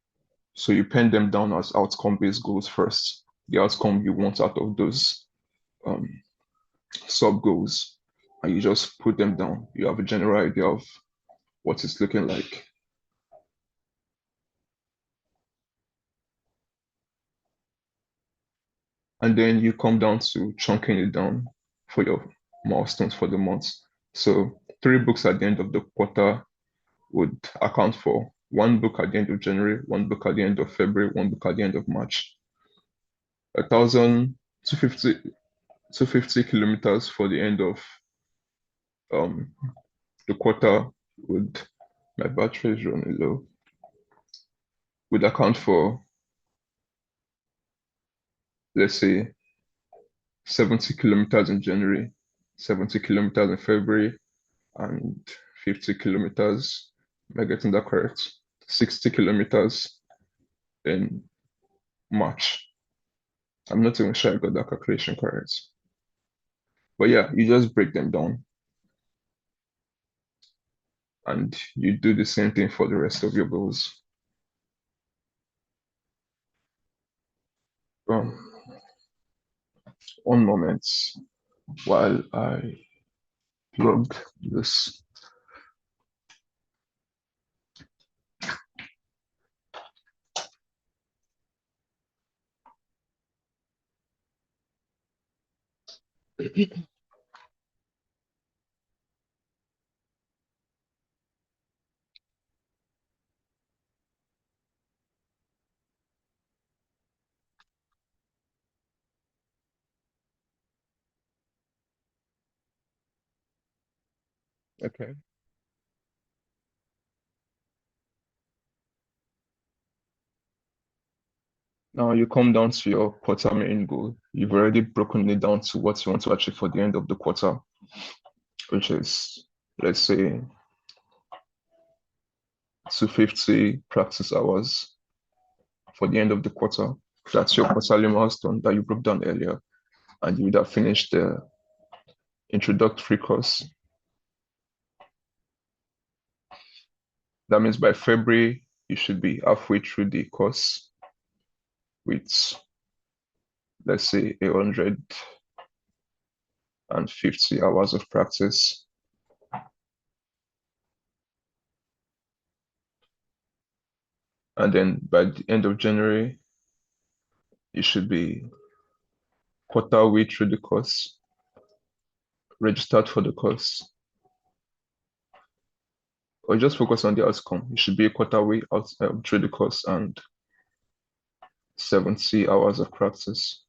So you pen them down as outcome based goals first, the outcome you want out of those um, sub goals, and you just put them down. You have a general idea of what it's looking like. And then you come down to chunking it down for your milestones for the month. So three books at the end of the quarter would account for one book at the end of January, one book at the end of February, one book at the end of March. 1,250 kilometers for the end of um, the quarter would, my battery is running low, would account for, let's say, 70 kilometers in January, 70 kilometers in February, and 50 kilometers. Am I getting that correct? 60 kilometers in March. I'm not even sure I got that calculation correct. But yeah, you just break them down and you do the same thing for the rest of your goals. Um, one moment while I plug this. Okay. Now you come down to your quarter main goal. You've already broken it down to what you want to achieve for the end of the quarter, which is, let's say, 250 practice hours for the end of the quarter. That's your quarterly milestone that you broke down earlier. And you would have finished the introductory course. That means by February, you should be halfway through the course with, let's say, 150 hours of practice. And then by the end of January, you should be quarter way through the course, registered for the course, or just focus on the outcome. You should be a quarter way out through the course and 70 hours of practice.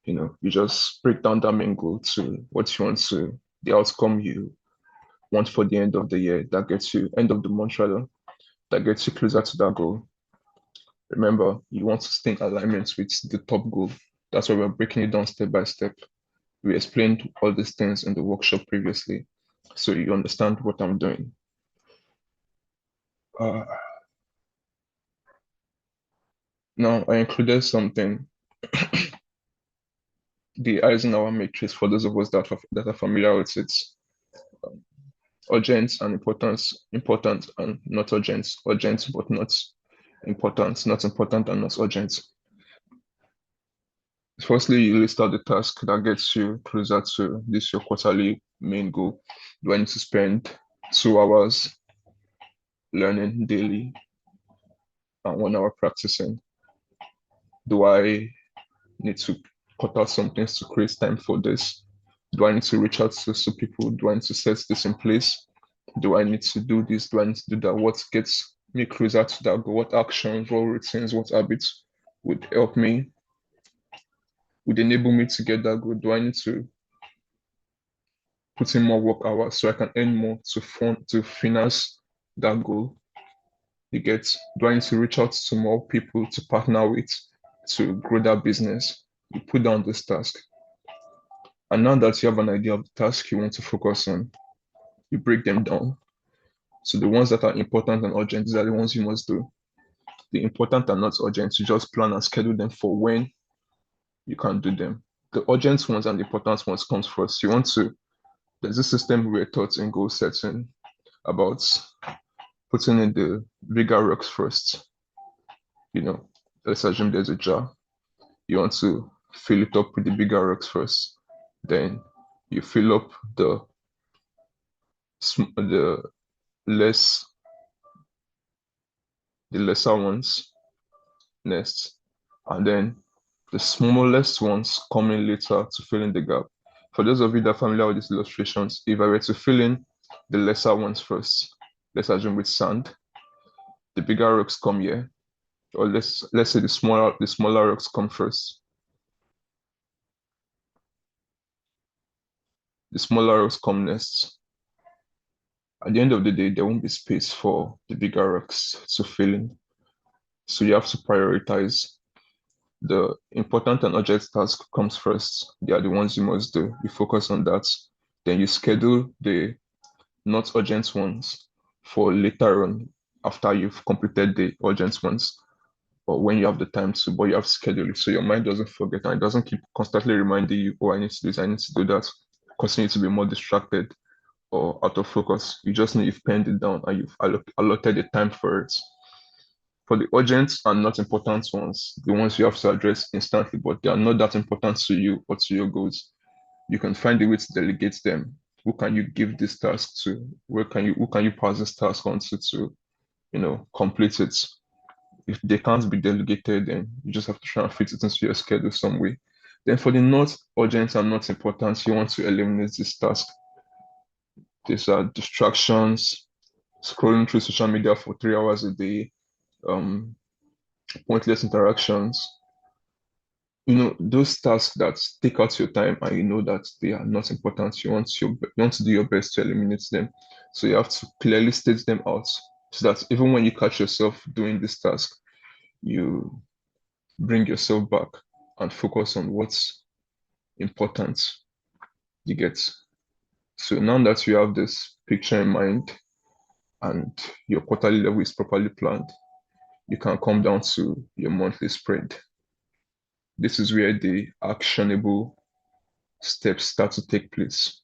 You just break down that main goal to what you want to, the outcome you want for the end of the year that gets you, end of the month rather, that gets you closer to that goal. Remember, you want to stay in alignment with the top goal. That's why we're breaking it down step by step. We explained all these things in the workshop previously, so you understand what I'm doing. Uh, Now, I included something, the Eisenhower matrix, for those of us that are familiar with it. Urgent and importance, important and not urgent, urgent but not important, not important and not urgent. Firstly, you list out the task that gets you closer to this your quarterly main goal. Do I need to spend 2 hours learning daily and 1 hour practicing? Do I need to cut out some things to create time for this? Do I need to reach out to some people? Do I need to set this in place? Do I need to do this? Do I need to do that? What gets me closer to that goal? What actions, what routines, what habits would help me, would enable me to get that goal? Do I need to put in more work hours so I can earn more to fund to finance that goal? You get, do I need to reach out to more people to partner with to grow that business? You put down this task. And now that you have an idea of the task you want to focus on, you break them down. So the ones that are important and urgent, these are the ones you must do. The important and not urgent, you just plan and schedule them for when you can do them. The urgent ones and the important ones comes first. You want to, there's a system we were taught in goal setting about putting in the bigger rocks first. You know, let's assume there's a jar. You want to fill it up with the bigger rocks first. Then you fill up the less the lesser ones next, and then the smallest ones come in later to fill in the gap. For those of you that are familiar with these illustrations, if I were to fill in the lesser ones first, let's assume with sand, the bigger rocks come here, or let's say the smaller rocks come first. The smaller rocks come next. At the end of the day, there won't be space for the bigger rocks to fill in. So you have to prioritize. The important and urgent task comes first. They are the ones you must do. You focus on that. Then you schedule the not urgent ones for later on after you've completed the urgent ones or when you have the time to, but you have to schedule it so your mind doesn't forget and it doesn't keep constantly reminding you, oh, I need to do this, I need to do that, causing you to be more distracted or out of focus. You just know you've penned it down and you've allotted the time for it. For the urgent and not important ones, the ones you have to address instantly, but they are not that important to you or to your goals, you can find a way to delegate them. Who can you give this task to? Who can you pass this task on to, complete it? If they can't be delegated, then you just have to try and fit it into your schedule some way. Then for the not urgent and not important, you want to eliminate this task. These are distractions, scrolling through social media for 3 hours a day, um, pointless interactions, those tasks that take out your time and you know that they are not important. You want to do your best to eliminate them. So you have to clearly state them out so that even when you catch yourself doing this task, you bring yourself back and focus on what's important. You get. So now that you have this picture in mind and your quarterly level is properly planned, you can come down to your monthly spread. This is where the actionable steps start to take place.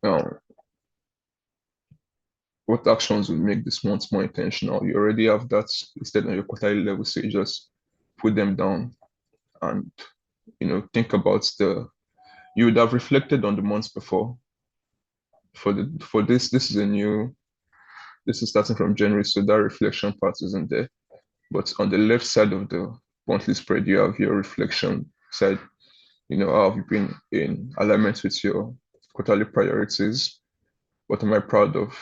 Now, what actions will make this month more intentional? You already have that listed on your quarterly level, so you just put them down and think about you would have reflected on the months before. This is starting from January, so that reflection part isn't there. But on the left side of the monthly spread, you have your reflection side. How have you been in alignment with your quarterly priorities? What am I proud of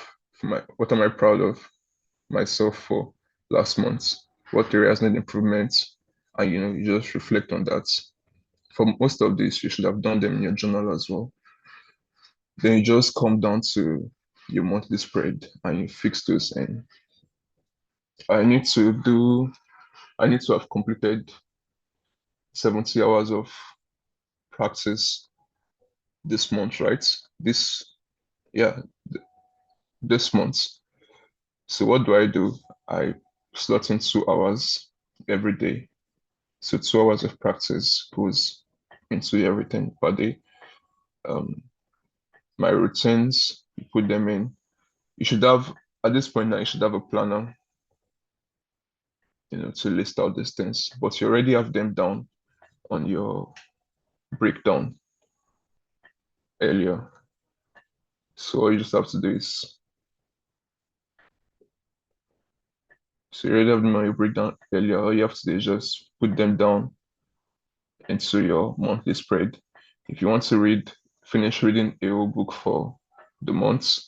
what am I proud of myself for last month? What areas need improvement? And you just reflect on that. For most of these, you should have done them in your journal as well. Then you just come down to your monthly spread and you fix those. And I need to do, I need to have completed 70 hours of practice this month, right? This, yeah, this month. So what do? I slot in 2 hours every day. So 2 hours of practice goes into everything per day. Um, my routines, you put them in. You should have, at this point now, you should have a planner, to list out these things, but you already have them down on your breakdown earlier. So all you just have to do is, so you already have them on your breakdown earlier. All you have to do is just put them down into your monthly spread. If you want to finish reading a whole book for the month,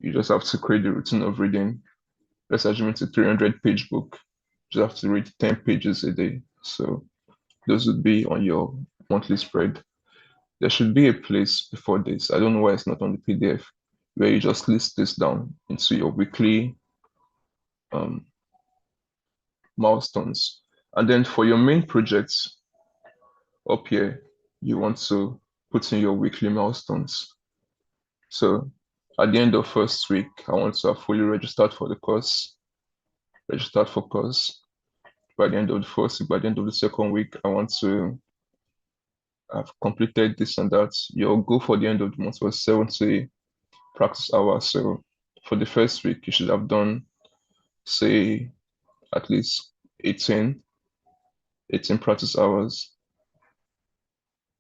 you just have to create the routine of reading. Let's assume it's a 300-page book. You just have to read 10 pages a day. So those would be on your monthly spread. There should be a place before this. I don't know why it's not on the PDF, where you just list this down into your weekly um, milestones. And then for your main projects up here, you want to put in your weekly milestones. So at the end of first week, I want to have fully registered for the course, registered for course. By the end of the first week, by the end of the second week, I want to have completed this and that. Your goal for the end of the month was 70 practice hours. So for the first week, you should have done, say, at least 18 practice hours,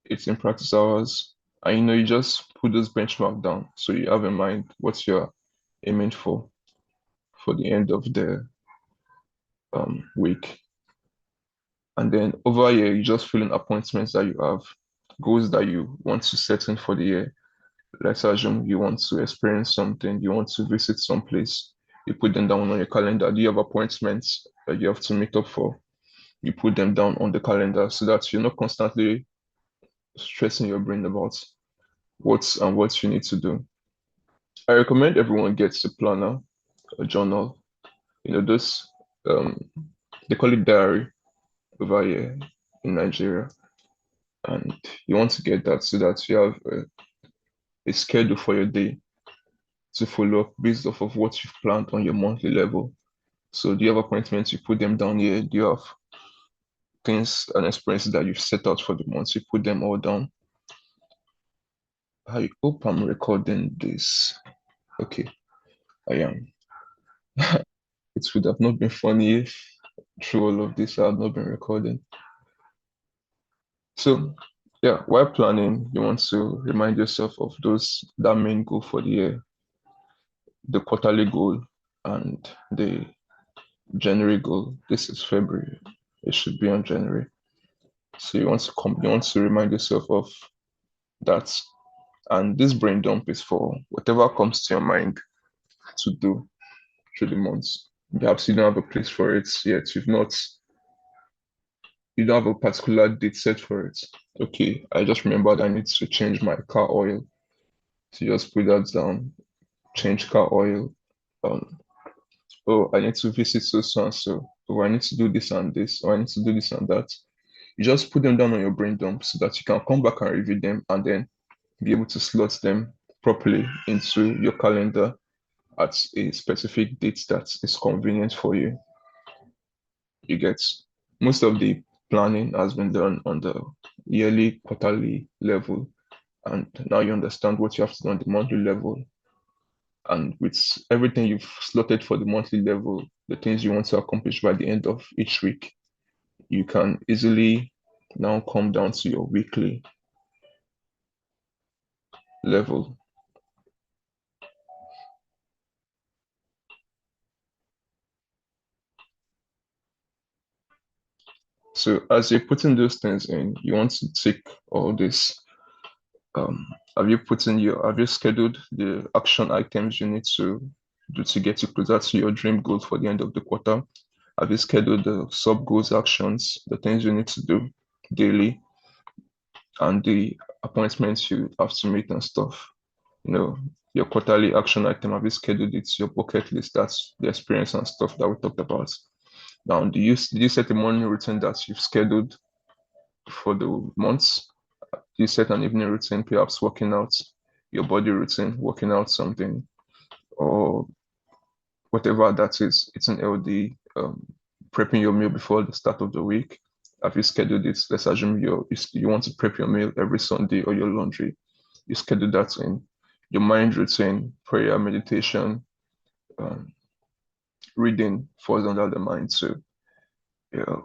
18 practice hours. And you just put those benchmark down. So you have in mind what you're aiming for the end of the week. And then over here, you just fill in appointments that you have, goals that you want to set in for the year. Let's assume you want to experience something, you want to visit some place. You put them down on your calendar. Do you have appointments that you have to meet up for? You put them down on the calendar so that you're not constantly stressing your brain about what you need to do. I recommend everyone gets a planner, a journal. This um, they call it diary over here in Nigeria, and you want to get that so that you have a schedule for your day to follow up based off of what you've planned on your monthly level. So do you have appointments? You put them down here. Do you have things and experiences that you've set out for the month? You put them all down. I hope I'm recording this. Okay, I am. It would have not been funny if through all of this I had not been recording. So yeah, while planning, you want to remind yourself of that main goal for the year, the quarterly goal, and the January goal. This is February. It should be on January. So you want to remind yourself of that. And this brain dump is for whatever comes to your mind to do through the months. Perhaps you don't have a place for it yet. You don't have a particular date set for it. Okay, I just remembered I need to change my car oil. So just put that down, change car oil. Um, oh, I need to visit so and so. Oh, I need to do this and this. Or I need to do this and that. You just put them down on your brain dump so that you can come back and review them and then be able to slot them properly into your calendar at a specific date that is convenient for you. You get most of the planning has been done on the yearly, quarterly level, and now you understand what you have to do on the monthly level. And with everything you've slotted for the monthly level, the things you want to accomplish by the end of each week, you can easily now come down to your weekly level. So as you're putting those things in, you want to tick all this. Um, have you scheduled the action items you need to do to get you closer to your dream goal for the end of the quarter? Have you scheduled the sub goals actions, the things you need to do daily? and the appointments you have to meet and stuff. You know, your quarterly action item, have you scheduled it? Your bucket list, that's the experience and stuff that we talked about. Now, did you set a morning routine that you've scheduled for the months? Do you set an evening routine, perhaps working out your body routine, working out something, or whatever that is, eating healthy, prepping your meal before the start of the week? Have you scheduled it? Let's assume you want to prep your meal every Sunday or your laundry. You schedule that in. Your mind routine, prayer, meditation, um, reading falls under the mind. So, yeah,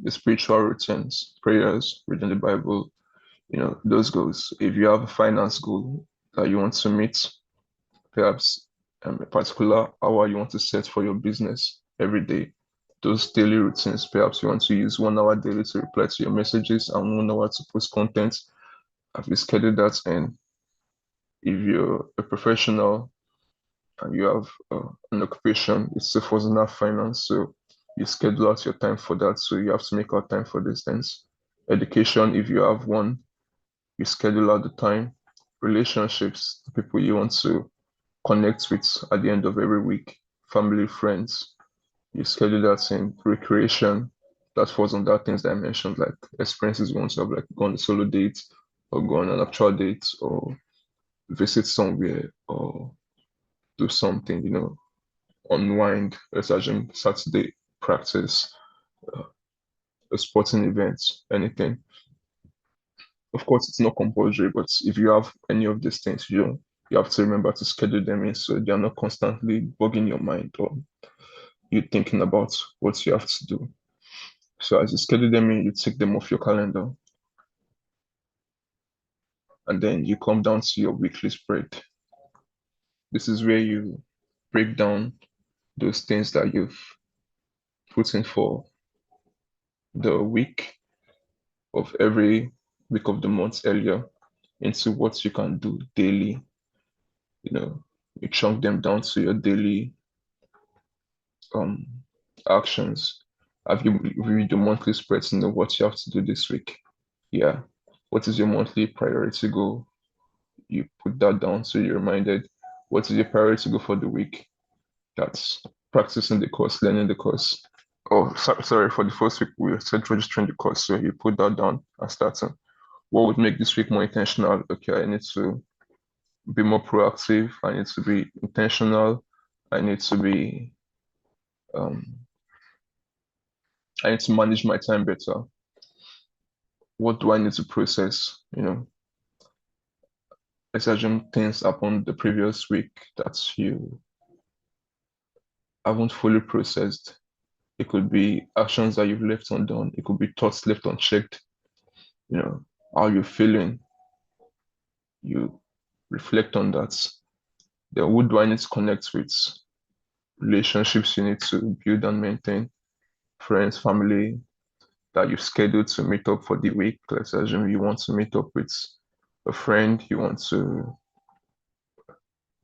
the spiritual routines, prayers, reading the Bible, those goals. If you have a finance goal that you want to meet, perhaps a particular hour you want to set for your business every day, those daily routines, perhaps you want to use 1 hour daily to reply to your messages and 1 hour to post content. Have you scheduled that in? If you're a professional and you have an occupation, it still falls under finance. So you schedule out your time for that. So you have to make out time for these things. Education, if you have one, you schedule out the time. Relationships, the people you want to connect with at the end of every week, family, friends, you schedule that in. Recreation, that falls on that things that I mentioned, like experiences you want to have, like go on a solo date or go on an actual date or visit somewhere or do something, unwind. Let's assume Saturday practice, uh, a sporting event, anything. Of course, it's not compulsory, but if you have any of these things, you have to remember to schedule them in so they're not constantly bugging your mind or you thinking about what you have to do. So as you schedule them in, you take them off your calendar and then you come down to your weekly spread. This is where you break down those things that you've put in for the week of every week of the month earlier into what you can do daily. You know, you chunk them down to your daily um actions. Have you read your monthly spreads to know what you have to do this week? Yeah. What is your monthly priority goal? You put that down so you're reminded. What is your priority goal for the week? That's practicing the course, learning the course. Oh, sorry, for the first week, we said registering the course. So you put that down and starting. What would make this week more intentional? Okay, I need to be more proactive. I need to be intentional. I need to be, um, I need to manage my time better. What do I need to process? Let's assume things happened the previous week that you haven't fully processed. It could be actions that you've left undone. It could be thoughts left unchecked. You know, how you're feeling. You reflect on that. Then who do I need to connect with? Relationships you need to build and maintain. Friends, family that you've scheduled to meet up for the week. Let's assume you want to meet up with a friend, you want to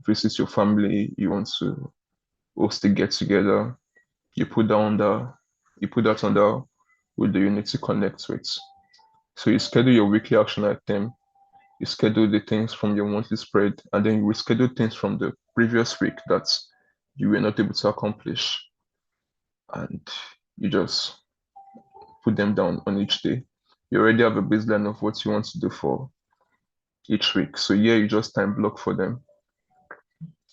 visit your family, you want to host a get together. You put down the you put that under who do you need to connect with. So you schedule your weekly action item, you schedule the things from your monthly spread, and then you will schedule things from the previous week that you were not able to accomplish. And you just put them down on each day. You already have a baseline of what you want to do for each week. So yeah, you just time block for them.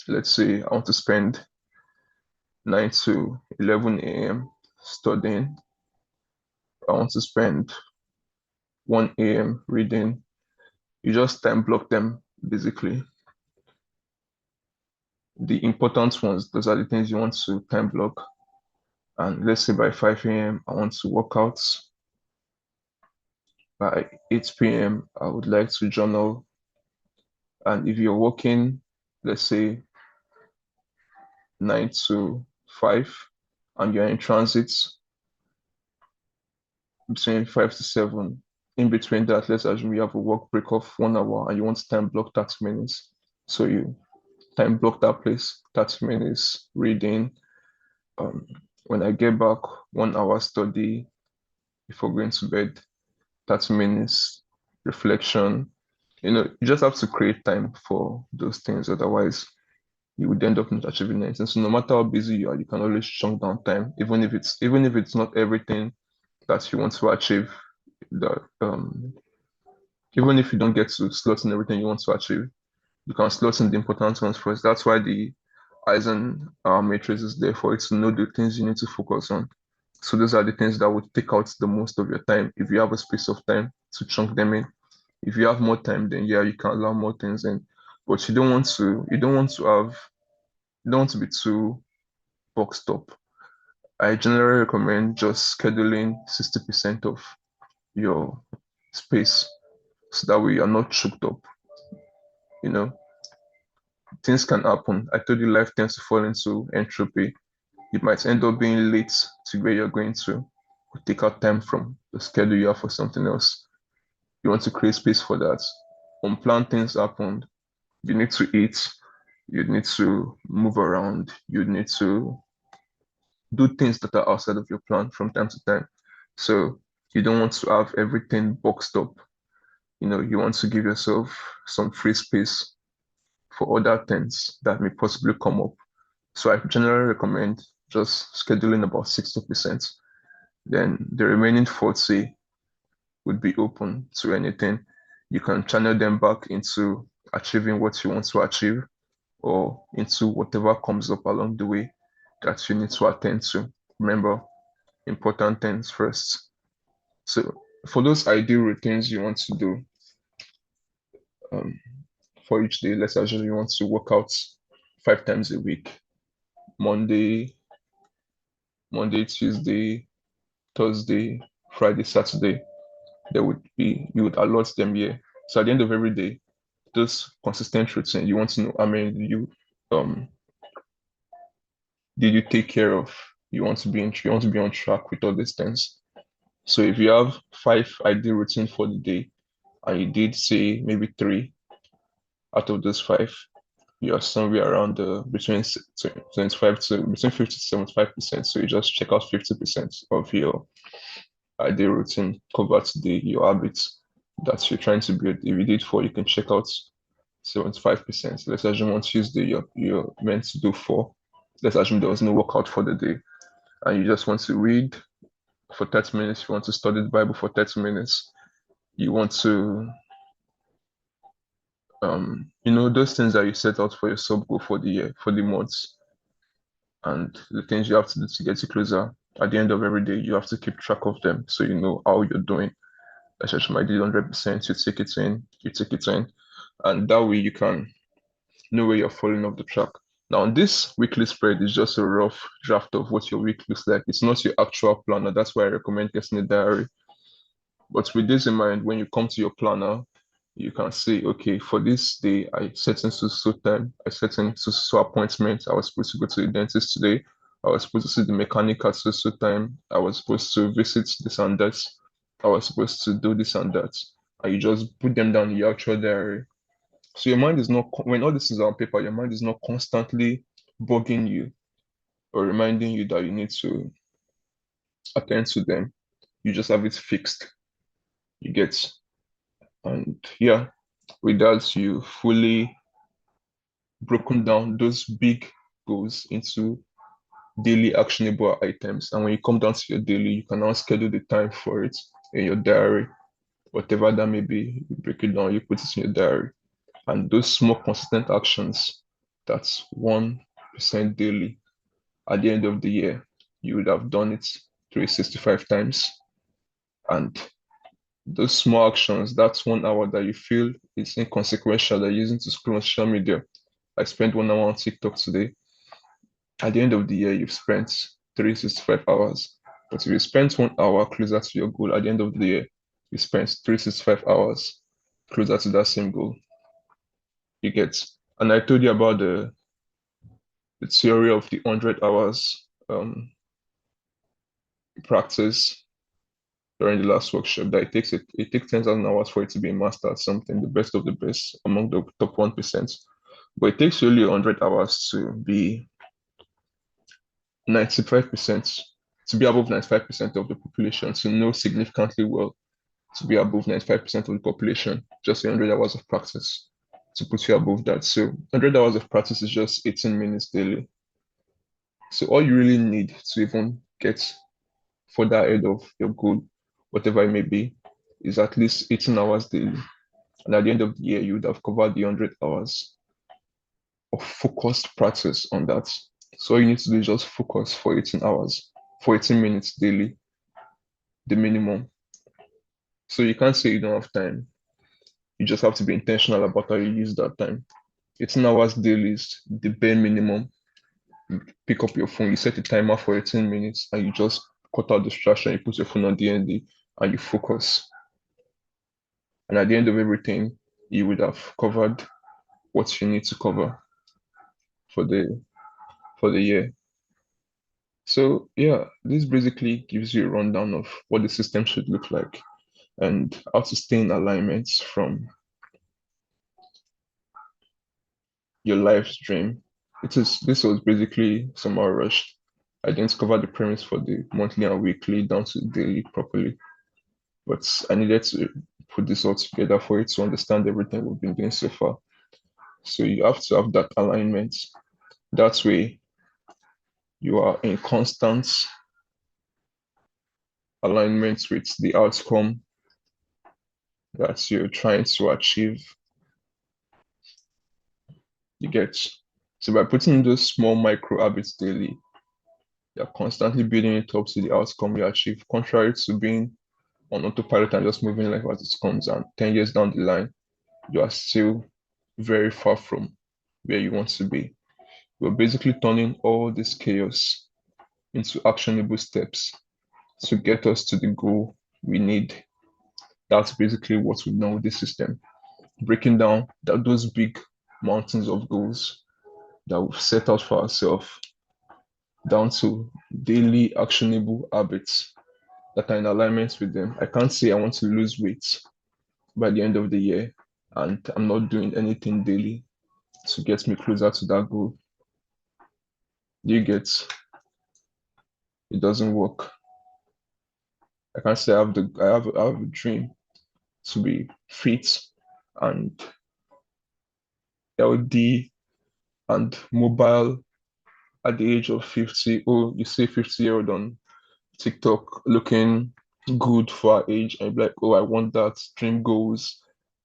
Let's say I want to spend 9 to 11 a.m. studying. I want to spend 1 a.m. reading. You just time block them basically. The important ones, those are the things you want to time block. And let's say by 5 a.m., I want to work out. By 8 p.m., I would like to journal. And if you're working, let's say 9 to 5, and you're in transit between 5 to 7, in between that, let's assume you have a work break of 1 hour and you want to time block 30 minutes. So you time block that place, 30 minutes reading. Um, when I get back, 1 hour study before going to bed, 30 minutes reflection. You just have to create time for those things. Otherwise, you would end up not achieving anything. So no matter how busy you are, you can always chunk down time, even if it's not everything that you want to achieve. That even if you don't get to slot in everything you want to achieve, you can slot in the important ones first. That's why the Eisenhower matrix is there for it to know the things you need to focus on. So those are the things that would take out the most of your time if you have a space of time to chunk them in. If you have more time, then yeah, you can allow more things in. But you don't want to be too boxed up. I generally recommend just scheduling 60% of your space so that way you're not choked up. You know, things can happen. I told you life tends to fall into entropy. You might end up being late to where you're going to. Take out time from the schedule you have for something else. You want to create space for that. Unplanned things happen. You need to eat. You need to move around. You need to do things that are outside of your plan from time to time. So you don't want to have everything boxed up. You want to give yourself some free space for other things that may possibly come up. So I generally recommend just scheduling about 60%. Then the remaining 40 would be open to anything. You can channel them back into achieving what you want to achieve or into whatever comes up along the way that you need to attend to. Remember, important things first. So for those ideal routines you want to do um, for each day, let's assume you want to work out 5 times a week, Monday, Tuesday, Thursday, Friday, Saturday. You would allot them here. So at the end of every day, those consistent routine, you want to know how many um did you take care of? You want to be on track with all these things. So if you have 5 ideal routine for the day and you did say maybe 3 out of those 5, you're somewhere around between 25 to between 50 to 75%. So you just check out 50% of your ideal routine covered today, your habits that you're trying to build. If you did 4, you can check out 75%. Let's assume on Tuesday you're meant to do 4. Let's assume there was no workout for the day and you just want to read for 30 minutes, you want to study the Bible for 30 minutes, you want to those things that you set out for your sub goal for the year, for the months, and the things you have to do to get you closer. At the end of every day, you have to keep track of them so you know how you're doing. Let's assume I did 100%, you take it in, and that way you can know where you're falling off the track. Now, this weekly spread is just a rough draft of what your week looks like. It's not your actual planner. That's why I recommend getting a diary. But with this in mind, when you come to your planner, you can say, okay, for this day, I set in so time, I set in so appointment. I was supposed to go to the dentist today. I was supposed to see the mechanic at so time. I was supposed to visit this and that. I was supposed to do this and that. And you just put them down in your actual diary. So your mind is not, when all this is on paper, your mind is not constantly bugging you or reminding you that you need to attend to them. You just have it fixed. You get, and yeah, with that, you fully broken down those big goals into daily actionable items. And when you come down to your daily, you can now schedule the time for it in your diary, whatever that may be. You break it down, you put it in your diary. And those small consistent actions, that's 1% daily. At the end of the year, you would have done it 365 times. And those small actions, that's 1 hour that you feel is inconsequential that you're using to scroll on social media. I spent 1 hour on TikTok today. At the end of the year, you've spent 365 hours. But if you spent 1 hour closer to your goal at the end of the year, you spent 365 hours closer to that same goal. You get. And I told you about the theory of the 100 hours practice during the last workshop that it takes 10,000 hours for it to be a master at something, the best of the best among the top 1%. But it takes only 100 hours to be 95%, to be above 95% of the population to know significantly well. to be above 95% of the population, just 100 hours of practice to put you above that. So 100 hours of practice is just 18 minutes daily. So all you really need to even get further ahead of your goal, whatever it may be, is at least 18 hours daily. And at the end of the year, you would have covered the 100 hours of focused practice on that. So all you need to do is just focus for 18 hours, for 18 minutes daily, the minimum. So you can't say you don't have time. You just have to be intentional about how you use that time. 18 hours daily is the bare minimum. You pick up your phone, you set a timer for 18 minutes, and you just cut out distraction. You put your phone on DND and you focus. And at the end of everything, you would have covered what you need to cover for the year. So yeah, this basically gives you a rundown of what the system should look like and how to stay in alignment from your life's dream. This was basically somehow rushed. I didn't cover the premise for the monthly and weekly down to daily properly, but I needed to put this all together for you to understand everything we've been doing so far. So you have to have that alignment. That way you are in constant alignment with the outcome that you're trying to achieve. You get. So by putting in those small micro habits daily, you're constantly building it up to the outcome you achieve, contrary to being on autopilot and just moving life as it comes. And 10 years down the line, you are still very far from where you want to be. We're basically turning all this chaos into actionable steps to get us to the goal we need. That's basically what we've done with this system. Breaking down those big mountains of goals that we've set out for ourselves down to daily actionable habits that are in alignment with them. I can't say I want to lose weight by the end of the year and I'm not doing anything daily to get me closer to that goal. You get, it doesn't work. I can't say I have a dream to be fit and healthy and mobile at the age of 50. Oh, you see 50-year-old on TikTok looking good for our age, and you're like, oh, I want that. Dream goals,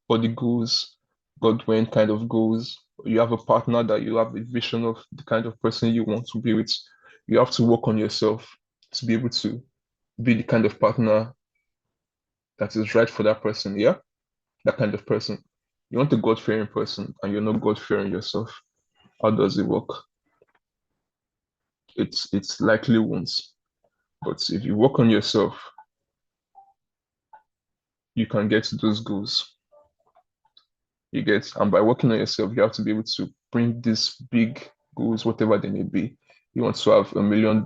body goals, Godwin kind of goals. You have a partner that you have a vision of the kind of person you want to be with. You have to work on yourself to be able to be the kind of partner that is right for that person. Yeah, that kind of person. You want a God-fearing person, and you're not God-fearing yourself. How does it work? It's likely won't. But if you work on yourself, you can get to those goals. You get, and by working on yourself, you have to be able to bring these big goals, whatever they may be. You want to have $1 million.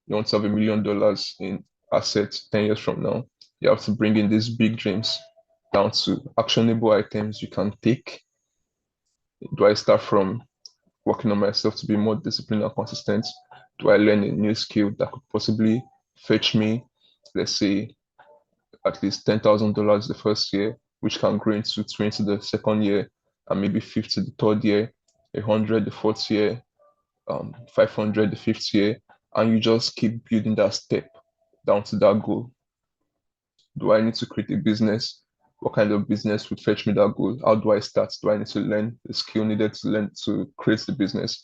You want to have $1 million in assets 10 years from now. You have to bring in these big dreams down to actionable items you can take. Do I start from working on myself to be more disciplined and consistent? Do I learn a new skill that could possibly fetch me, let's say, at least $10,000 the first year, which can grow into 20 the second year, and maybe 50 the third year, 100 the fourth year, 500 the fifth year, and you just keep building that step down to that goal. Do I need to create a business? What kind of business would fetch me that goal? How do I start? Do I need to learn the skill needed to learn to create the business?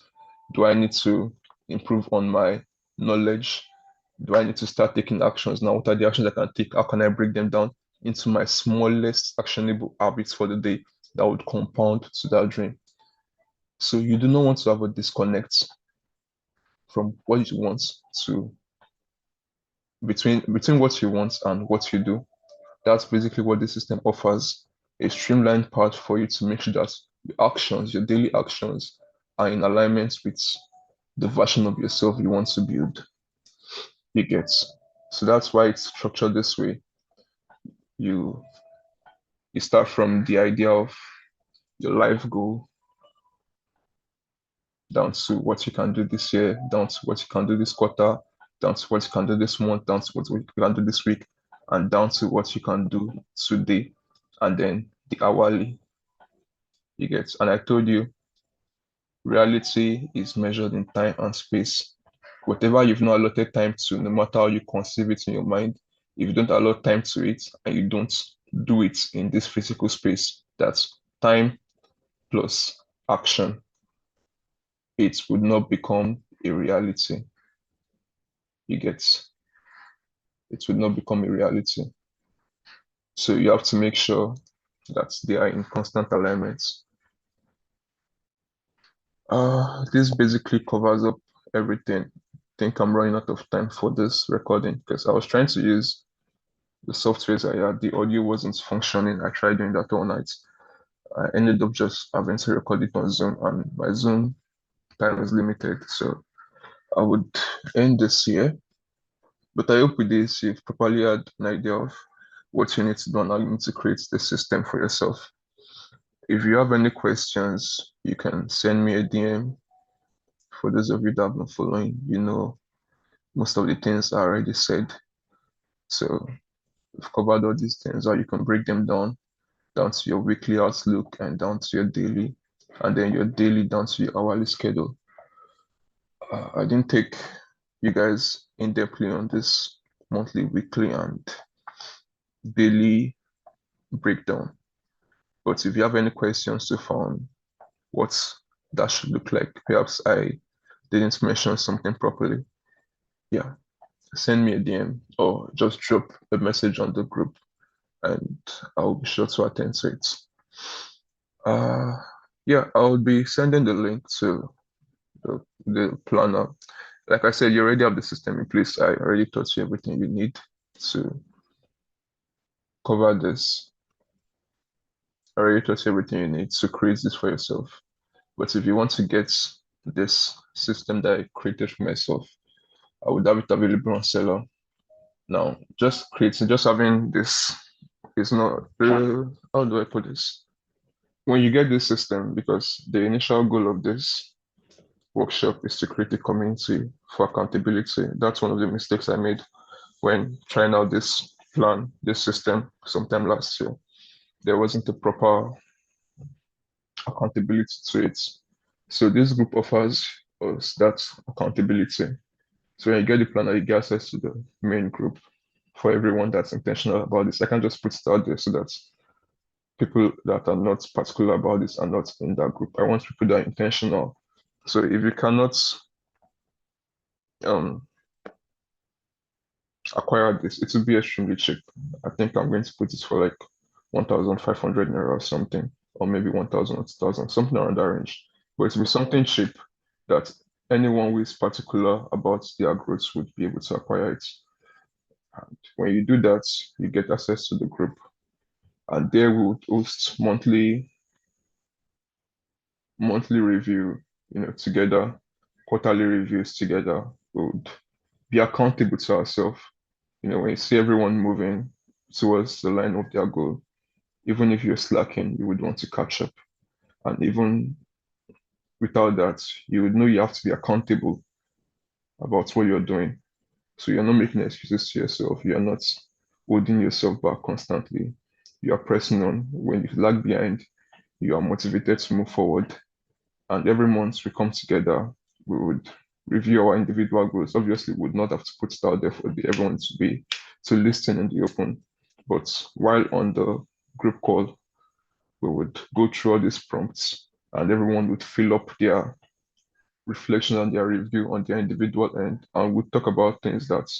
Do I need to improve on my knowledge? Do I need to start taking actions now? What are the actions I can take? How can I break them down into my smallest actionable habits for the day that would compound to that dream? So you do not want to have a disconnect from what you want to between what you want and what you do. That's basically what the system offers, a streamlined path for you to make sure that your actions, your daily actions, are in alignment with the version of yourself you want to build. You get. So that's why it's structured this way. You you start from the idea of your life goal down to what you can do this year, down to what you can do this quarter, down to what you can do this month, down to what you can do this week, and down to what you can do today, and then the hourly you get. And I told you, reality is measured in time and space. Whatever you've not allotted time to, no matter how you conceive it in your mind, if you don't allot time to it and you don't do it in this physical space, that's time plus action, it would not become a reality. You get, it would not become a reality. So you have to make sure that they are in constant alignment. This basically covers up everything. I think I'm running out of time for this recording because I was trying to use the softwares I had. The audio wasn't functioning. I tried doing that all night. I ended up just having to record it on Zoom, and my Zoom time is limited. So I would end this here. But I hope with this you've properly had an idea of what you need to do and how you need to create the system for yourself. If you have any questions, you can send me a DM. For those of you that have been following, you know most of the things I already said. So we've covered all these things, how you can break them down to your weekly outlook and down to your daily, and then your daily down to your hourly schedule. I didn't take you guys in depthly on this monthly, weekly, and daily breakdown. But if you have any questions to find what that should look like, perhaps I didn't mention something properly, yeah, send me a DM or just drop a message on the group and I'll be sure to attend to it. Yeah, I'll be sending the link to the planner. Like I said, you already have the system in place. I already taught you everything you need to cover this. I already taught you everything you need to create this for yourself. But if you want to get this system that I created for myself, I would have it available on Seller. Now, just having this is not, how do I put this? When you get this system, because the initial goal of this workshop is to create a community for accountability. That's one of the mistakes I made when trying out this plan, this system sometime last year. There wasn't a proper accountability to it. So this group offers us that accountability. So when you get the planner, you get access to the main group for everyone that's intentional about this. I can just put it out there so that people that are not particular about this are not in that group. I want people that are intentional. So if you cannot um, acquire this, it will be extremely cheap. I think I'm going to put it for like 1,500 naira or something, or maybe 1,000 or 2,000, something around that range. But it will be something cheap that anyone who is particular about their growth would be able to acquire it. And when you do that, you get access to the group. And there we would host monthly review, together, quarterly reviews together. We would be accountable to ourselves. When you see everyone moving towards the line of their goal, even if you're slacking, you would want to catch up. And even without that, you would know you have to be accountable about what you're doing. So you're not making excuses to yourself. You're not holding yourself back constantly. You are pressing on. When you lag behind, you are motivated to move forward. And every month we come together, we would review our individual goals. Obviously, we would not have to put it out there for everyone to listen in the open. But while on the group call, we would go through all these prompts and everyone would fill up their reflection and their review on their individual end. And we'd talk about things that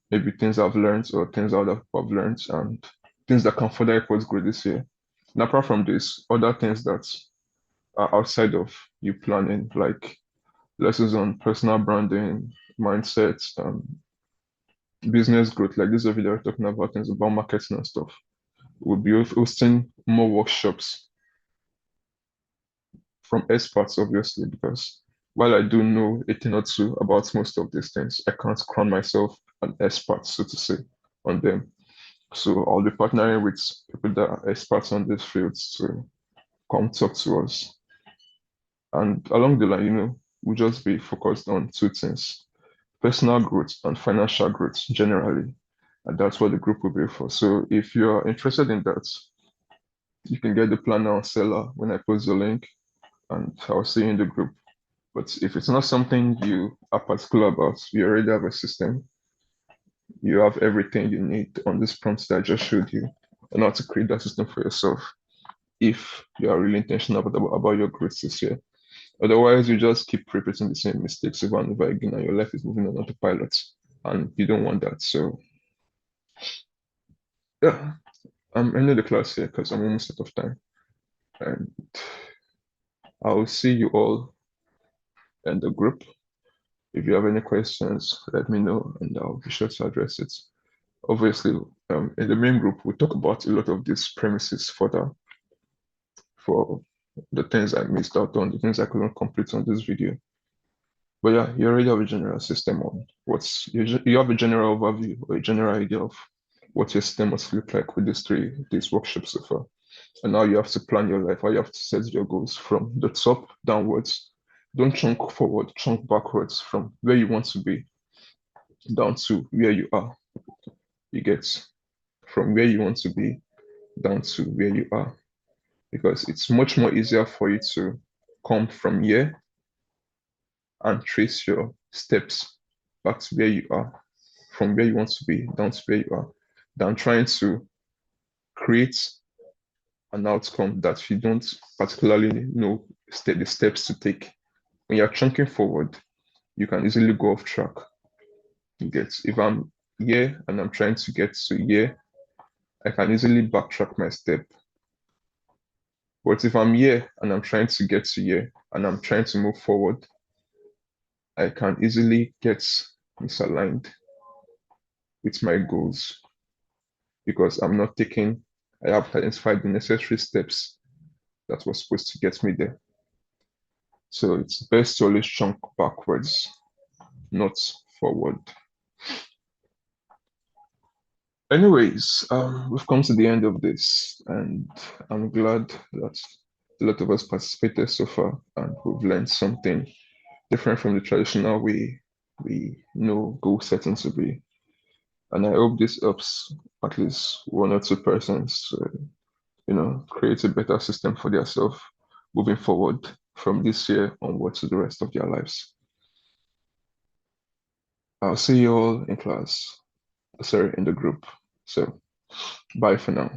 maybe things I've learned or things other people have learned and things that can further help us grow this year. And apart from this, other things that are outside of you planning, like lessons on personal branding, mindset, business growth, like this video we're talking about things about marketing and stuff. We'll be hosting more workshops from experts, obviously, because while I do know a thing or two about most of these things, I can't crown myself an expert, so to say, on them. So I'll be partnering with people that are experts on these fields to come talk to us. And along the line, we'll just be focused on two things: personal growth and financial growth generally. And that's what the group will be for. So if you're interested in that, you can get the planner on Seller when I post the link, and I'll see you in the group. But if it's not something you are particular about, you already have a system, you have everything you need on this prompt that I just showed you, on how to create that system for yourself if you are really intentional about your growth this year. Otherwise, you just keep repeating the same mistakes over and over again, and your life is moving on autopilot, and you don't want that. So, yeah, I'm ending the class here because I'm almost out of time, and I'll see you all in the group. If you have any questions, let me know, and I'll be sure to address it. Obviously, in the main group, we talk about a lot of these premises further for the things I missed out on, the things I couldn't complete on this video. But yeah, you already have a general system on you have a general overview or a general idea of what your system must look like with these workshops so far. And now you have to plan your life, how you have to set your goals from the top downwards. Don't chunk forward, chunk backwards from where you want to be down to where you are. You get from where you want to be down to where you are. Because it's much more easier for you to come from here and trace your steps back to where you are, from where you want to be down to where you are, than trying to create an outcome that you don't particularly know the steps to take. When you're chunking forward, you can easily go off track. You get, if I'm here and I'm trying to get to here, I can easily backtrack my step. But if I'm here and I'm trying to get to here and I'm trying to move forward, I can easily get misaligned with my goals because I have identified the necessary steps that were supposed to get me there. So it's best to always chunk backwards, not forward. Anyways, we've come to the end of this, and I'm glad that a lot of us participated so far, and we've learned something different from the traditional way we know goal setting to be. And I hope this helps at least one or two persons, create a better system for themselves moving forward from this year onward to the rest of their lives. I'll see you all in class, sorry, in the group. So, bye for now.